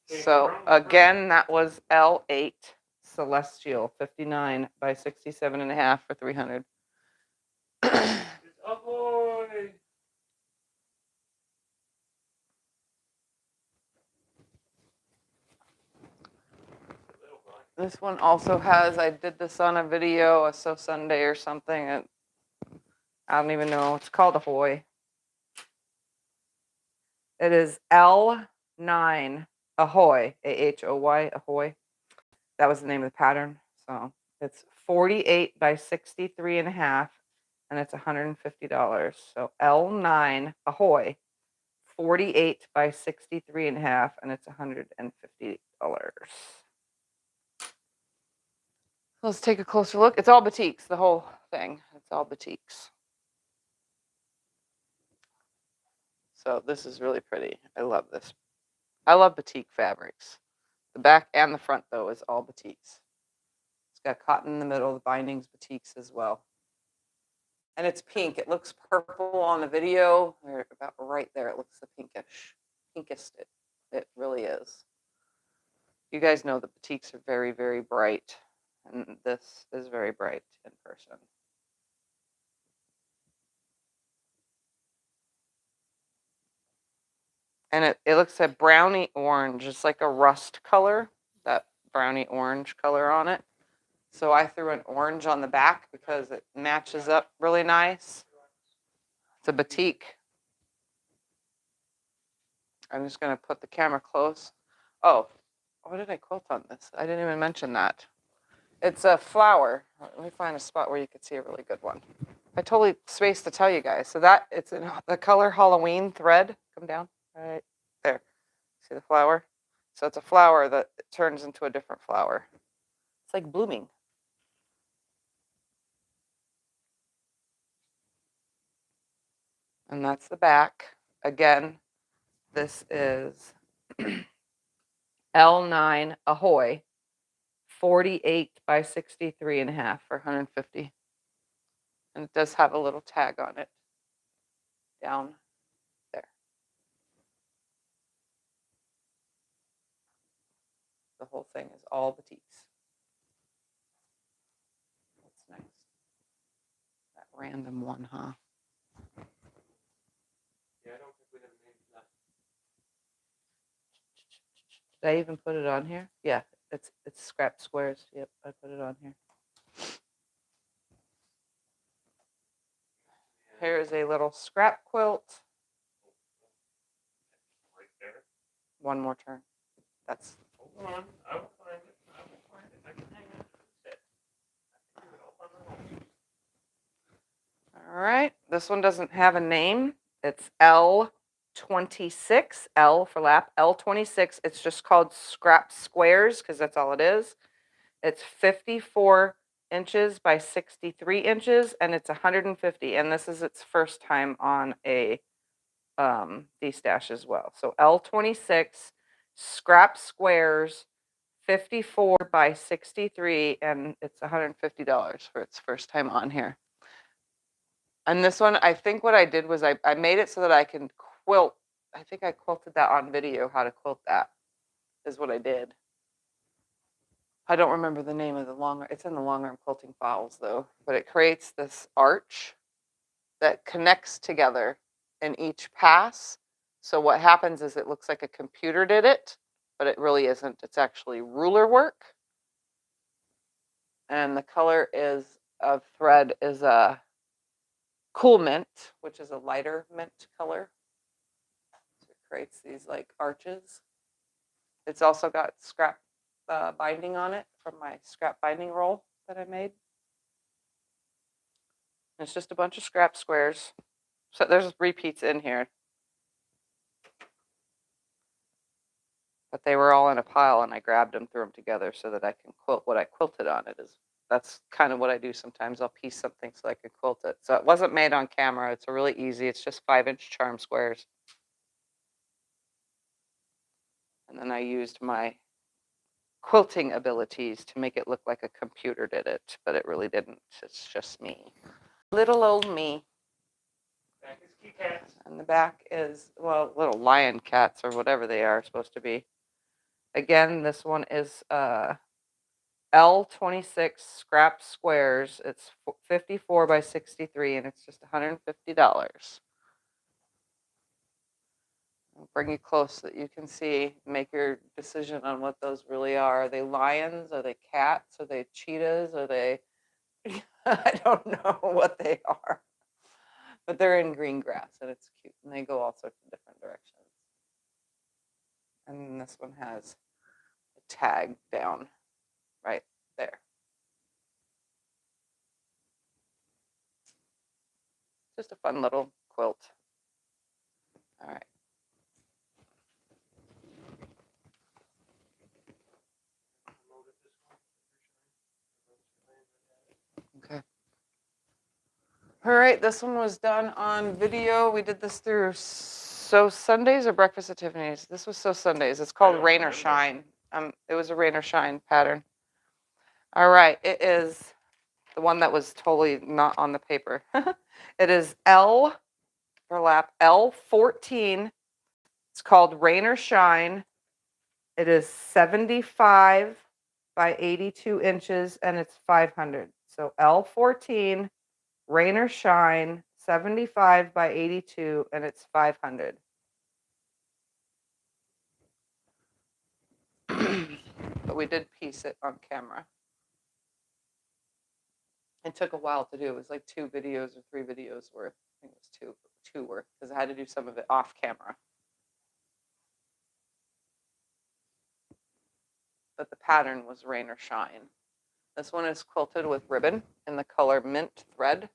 So again, that was L8 Celestial, 59 by 67.5 for 300. It's Ahoy. This one also has, I did this on a video, a So Sunday or something. I don't even know. It's called Ahoy. It is L9 Ahoy, AHOY, Ahoy. That was the name of the pattern. So it's 48 by 63.5, and it's $150. So L9 Ahoy, 48 by 63.5, and it's $150. Let's take a closer look. It's all batiks, the whole thing. It's all batiks. So this is really pretty. I love this. I love batik fabrics. The back and the front, though, is all batiks. It's got cotton in the middle. The binding's batiks as well. And it's pink. It looks purple on the video. Or about right there, it looks the pinkest it really is. You guys know the batiks are very, very bright. And this is very bright in person. And it looks like brownie orange. It's like a rust color, that brownie orange color on it. So I threw an orange on the back because it matches up really nice. It's a batik. I'm just going to put the camera close. Oh, what did I quilt on this? I didn't even mention that. It's a flower. Let me find a spot where you could see a really good one. I totally spaced to tell you guys. So that, it's in the color Halloween thread. Come down, right there. See the flower? So it's a flower that turns into a different flower. It's like blooming. And that's the back. Again, this is L9 Ahoy, 48 by 63.5 for $150. And it does have a little tag on it down there. The whole thing is all batiks. What's next? That random one, huh? Yeah, I don't think we have a name for that. Did I even put it on here? Yeah, it's scrap squares. Yep, I put it on here. Here is a little scrap quilt. Right there. One more turn. That's Hold on. I will find it. I will find it. I can hang on to it. I can do it all on my own. all right. This one doesn't have a name. It's L26, L for lap, L26. It's just called scrap squares because that's all it is. It's 54 inches by 63 inches, and it's 150. And this is its first time on a Destash as well. So L26 scrap squares, 54 by 63, and it's $150 for its first time on here. And this one, I think what I did was I made it so that I can quilt. I think I quilted that on video, how to quilt that is what I did. I don't remember the name of the long, it's in the long arm quilting files though, but it creates this arch that connects together in each pass. So what happens is it looks like a computer did it, but it really isn't. It's actually ruler work. And the color is of thread is a cool mint, which is a lighter mint color. So it creates these like arches. It's also got scrap binding on it from my scrap binding roll that I made. And it's just a bunch of scrap squares. So there's repeats in here. But they were all in a pile and I grabbed them, threw them together so that I can quilt what I quilted on it. That's kind of what I do sometimes. I'll piece something so I can quilt it. So it wasn't made on camera. It's a really easy. It's just 5-inch charm squares. And then I used my quilting abilities to make it look like a computer did it, but it really didn't. It's just me. Little old me. Back is key cats. And the back is, well, little lion cats or whatever they are supposed to be. Again, this one is L26 scrap squares. It's 54 by 63 and it's just $150. I'll bring you close so that you can see, make your decision on what those really are. Are they lions? Are they cats? Are they cheetahs? Are they, I don't know what they are. But they're in green grass and it's cute. And they go all sorts of different directions. And then this one has a tag down right there. Just a fun little quilt. All right. Okay. All right, this one was done on video. We did this through Sew Sundays or Breakfast at Tiffany's. This was Sew Sundays. It's called Rain or Shine. It was a rain or shine pattern. All right, it is the one that was totally not on the paper. It is L for lap L14. It's called Rain or Shine. It is 75 by 82 inches and it's 500. So L14, Rain or Shine, 75 by 82 and it's 500. But we did piece it on camera. It took a while to do. It was like 2 videos or 3 videos worth. I think it was two worth because I had to do some of it off camera. But the pattern was Rain or Shine. This one is quilted with ribbon in the color mint thread.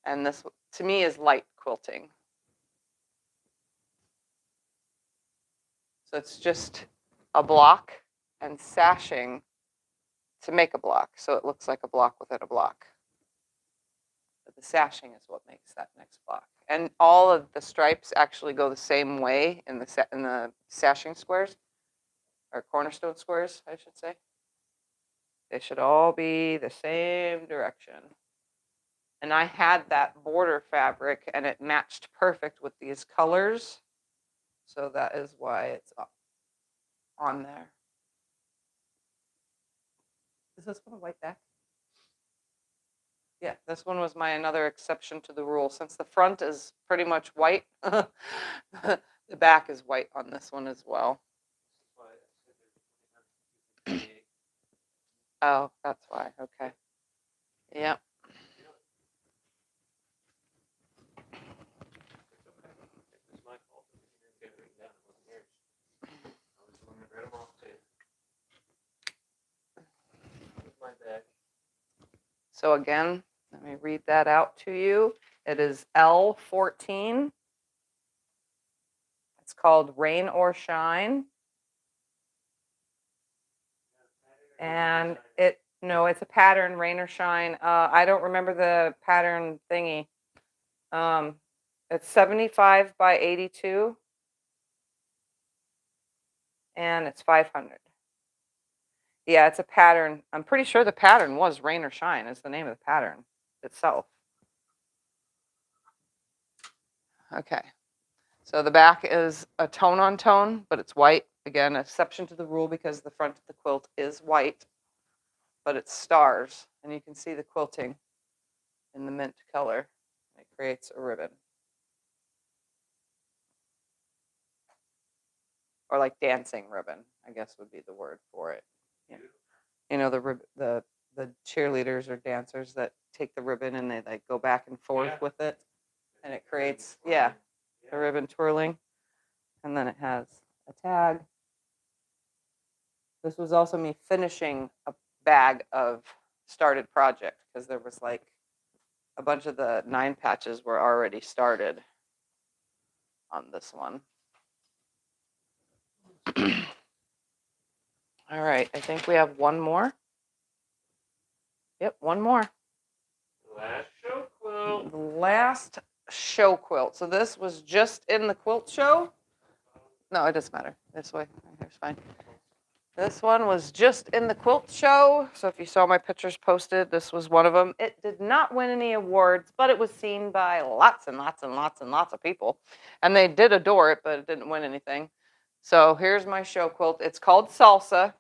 And this, to me, is light quilting. So it's just a block and sashing to make a block. So it looks like a block within a block. But the sashing is what makes that next block. And all of the stripes actually go the same way in the sashing squares, or cornerstone squares, I should say. They should all be the same direction. And I had that border fabric and it matched perfect with these colors. So that is why it's on there. Is this one a white back? Yeah, this one was my another exception to the rule. Since the front is pretty much white, the back is white on this one as well. Oh, that's why. Okay. Yep. So again, let me read that out to you. It is L14. It's called Rain or Shine. And it's a pattern, Rain or Shine. I don't remember the pattern thingy. It's 75 by 82. And it's 500. Yeah, it's a pattern. I'm pretty sure the pattern was Rain or Shine is the name of the pattern itself. Okay. So the back is a tone on tone, but it's white. Again, exception to the rule because the front of the quilt is white, but it's stars. And you can see the quilting in the mint color. It creates a ribbon. Or like dancing ribbon, I guess would be the word for it. Yeah. You know, the cheerleaders or dancers that take the ribbon and they like go back and forth with it. And it creates, the ribbon twirling. And then it has a tag. This was also me finishing a bag of started project because there was like a bunch of the 9 patches were already started on this one. All right, I think we have one more. Yep, one more. Last show quilt. The last show quilt. So this was just in the quilt show. No, it doesn't matter. This way, here's fine. This one was just in the quilt show. So if you saw my pictures posted, this was one of them. It did not win any awards, but it was seen by lots and lots and lots and lots of people. And they did adore it, but it didn't win anything. So here's my show quilt. It's called Salsa.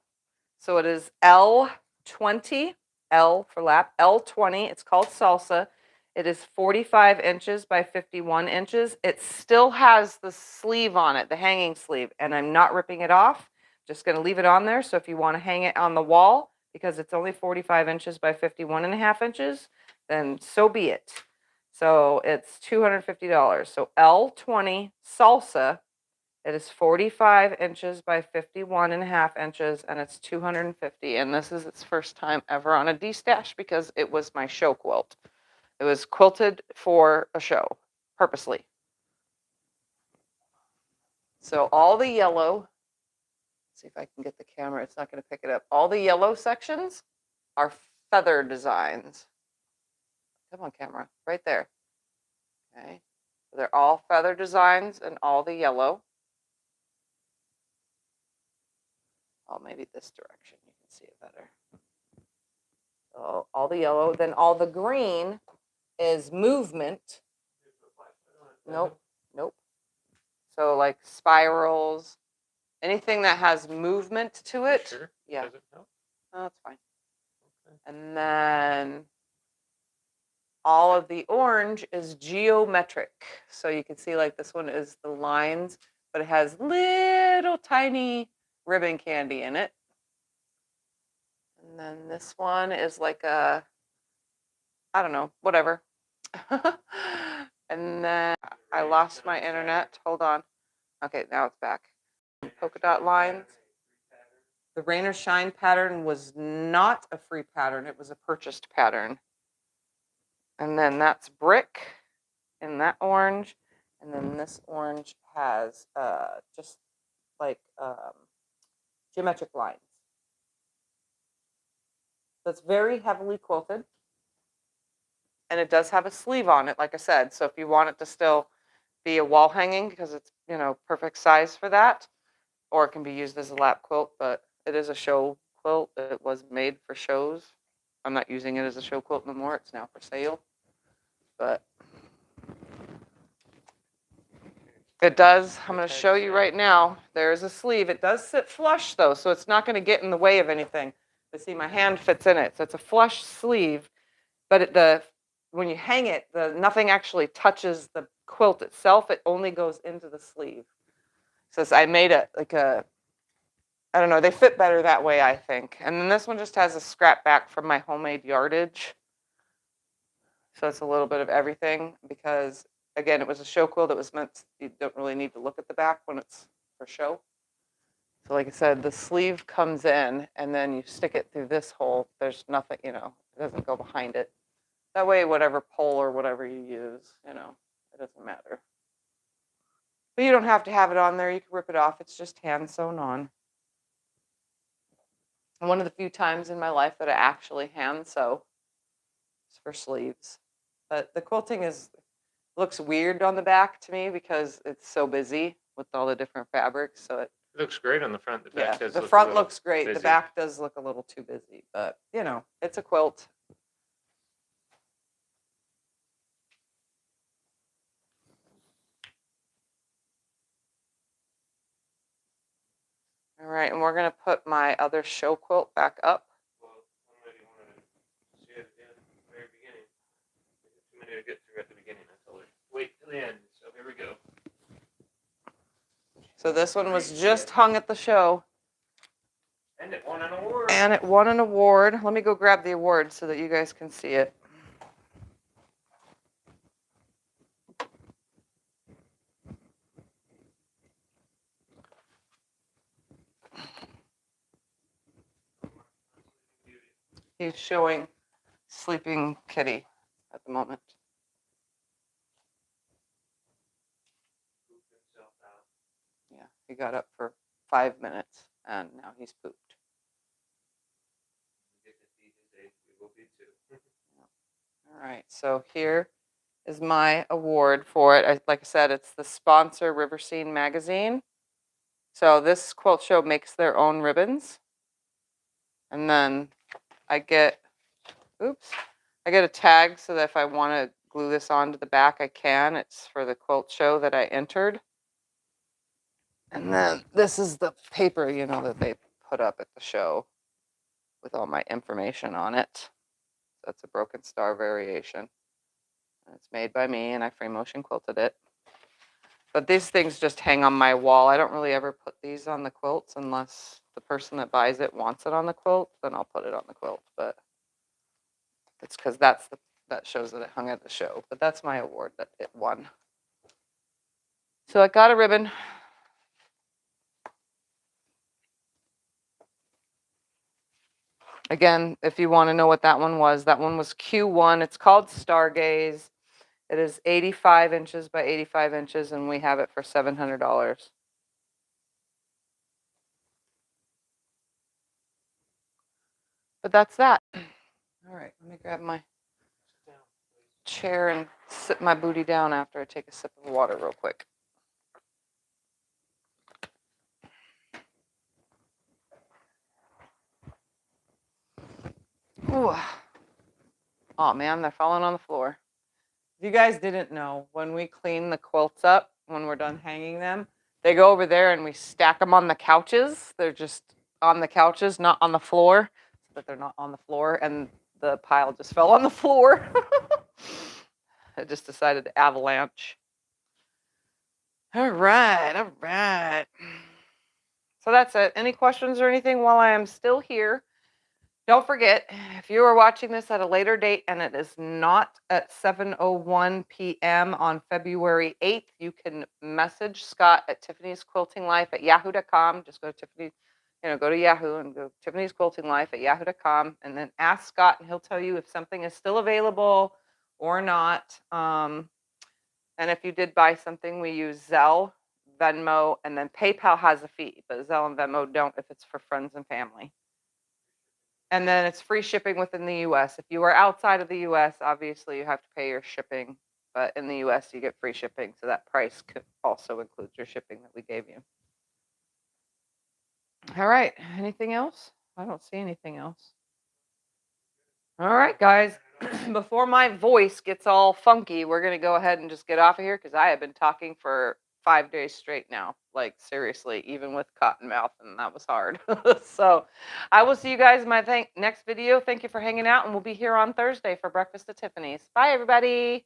So it is L20, L for lap, L20. It's called Salsa. It is 45 inches by 51 inches. It still has the sleeve on it, the hanging sleeve, and I'm not ripping it off. Just going to leave it on there. So if you want to hang it on the wall, because it's only 45 inches by 51.5 inches, then so be it. So it's $250. So L20 Salsa. It is 45 inches by 51.5 inches, and it's $250. And this is its first time ever on a Destash because it was my show quilt. It was quilted for a show, purposely. So all the yellow, let's see if I can get the camera, it's not going to pick it up. All the yellow sections are feather designs. Come on, camera, right there. Okay, so they're all feather designs and all the yellow. Oh, maybe this direction, you can see it better. So all the yellow, then all the green is movement. Nope, nope. So like spirals, anything that has movement to it. Sure? Yeah. Does it help? Oh, that's fine. Okay. And then all of the orange is geometric. So you can see like this one is the lines, but it has little tiny ribbon candy in it. And then this one is like a, I don't know, whatever. And then I lost my internet. Hold on. Okay, now it's back. Polka dot lines. The rain or shine pattern was not a free pattern. It was a purchased pattern. And then that's brick in that orange. And then this orange has just like geometric lines. So it's very heavily quilted. And it does have a sleeve on it, like I said. So if you want it to still be a wall hanging, because it's, you know, perfect size for that, or it can be used as a lap quilt, but it is a show quilt. It was made for shows. I'm not using it as a show quilt no more. It's now for sale. But it does, I'm going to show you right now. There is a sleeve. It does sit flush though, so it's not going to get in the way of anything. But see, my hand fits in it. So it's a flush sleeve, but when you hang it, nothing actually touches the quilt itself. It only goes into the sleeve. So I made it like I don't know, they fit better that way, I think. And then this one just has a scrap back from my homemade yardage. So it's a little bit of everything because, again, it was a show quilt. It was meant, you don't really need to look at the back when it's for show. So like I said, the sleeve comes in and then you stick it through this hole. There's nothing, you know, it doesn't go behind it. That way, whatever pole or whatever you use, you know, it doesn't matter. But you don't have to have it on there. You can rip it off. It's just hand sewn on. And one of the few times in my life that I actually hand sew is for sleeves. But the quilting looks weird on the back to me because it's so busy with all the different fabrics. So It looks great on the front. The back does the look a front little looks great. The busy. back does look a little too busy, but you know, it's a quilt. All right, and we're gonna put my other show quilt back up. Well, somebody wanted to see it again at the very beginning. Too many to get through at the beginning. I told her, wait till the end. So here we go. So this one was just hung at the show. And it won an award. And it won an award. Let me go grab the award so that you guys can see it. He's showing Sleeping Kitty at the moment. Yeah, he got up for 5 minutes and now he's pooped. All right, so here is my award for it. Like I said, it's the sponsor River Scene magazine. So this quilt show makes their own ribbons. And then I get a tag so that if I want to glue this onto the back, I can. It's for the quilt show that I entered. And then this is the paper, you know, that they put up at the show with all my information on it. That's a Broken Star variation. And it's made by me, and I free motion quilted it. But these things just hang on my wall. I don't really ever put these on the quilts unless the person that buys it wants it on the quilt, then I'll put it on the quilt. But it's because that shows that it hung at the show. But that's my award that it won. So I got a ribbon. Again, if you want to know what that one was Q1. It's called Stargaze. It is 85 inches by 85 inches, and we have it for $700. But that's that. All right, let me grab my chair and sit my booty down after I take a sip of water real quick. Ooh. Oh man, they're falling on the floor. If you guys didn't know, when we clean the quilts up, when we're done hanging them, they go over there and we stack them on the couches. They're just on the couches, not on the floor, so that they're not on the floor. And the pile just fell on the floor. I just decided to avalanche. All right, all right. So that's it. Any questions or anything while I am still here? Don't forget, if you are watching this at a later date and it is not at 7:01 p.m. on February 8th, you can message Scott at tiffanysquiltinglife at yahoo.com. Just go to Tiffany, go to Yahoo and go tiffanysquiltinglife at yahoo.com and then ask Scott and he'll tell you if something is still available or not. And if you did buy something, we use Zelle, Venmo, and then PayPal has a fee, but Zelle and Venmo don't if it's for friends and family. And then it's free shipping within the US. If you are outside of the US, obviously you have to pay your shipping. But in the US, you get free shipping. So that price also includes your shipping that we gave you. All right. Anything else? I don't see anything else. All right, guys. Before my voice gets all funky, we're going to go ahead and just get off of here because I have been talking for 5 days straight now. Like, seriously, even with cotton mouth, and that was hard. So I will see you guys in my next video. Thank you for hanging out, and we'll be here on Thursday for Breakfast at Tiffany's. Bye, everybody.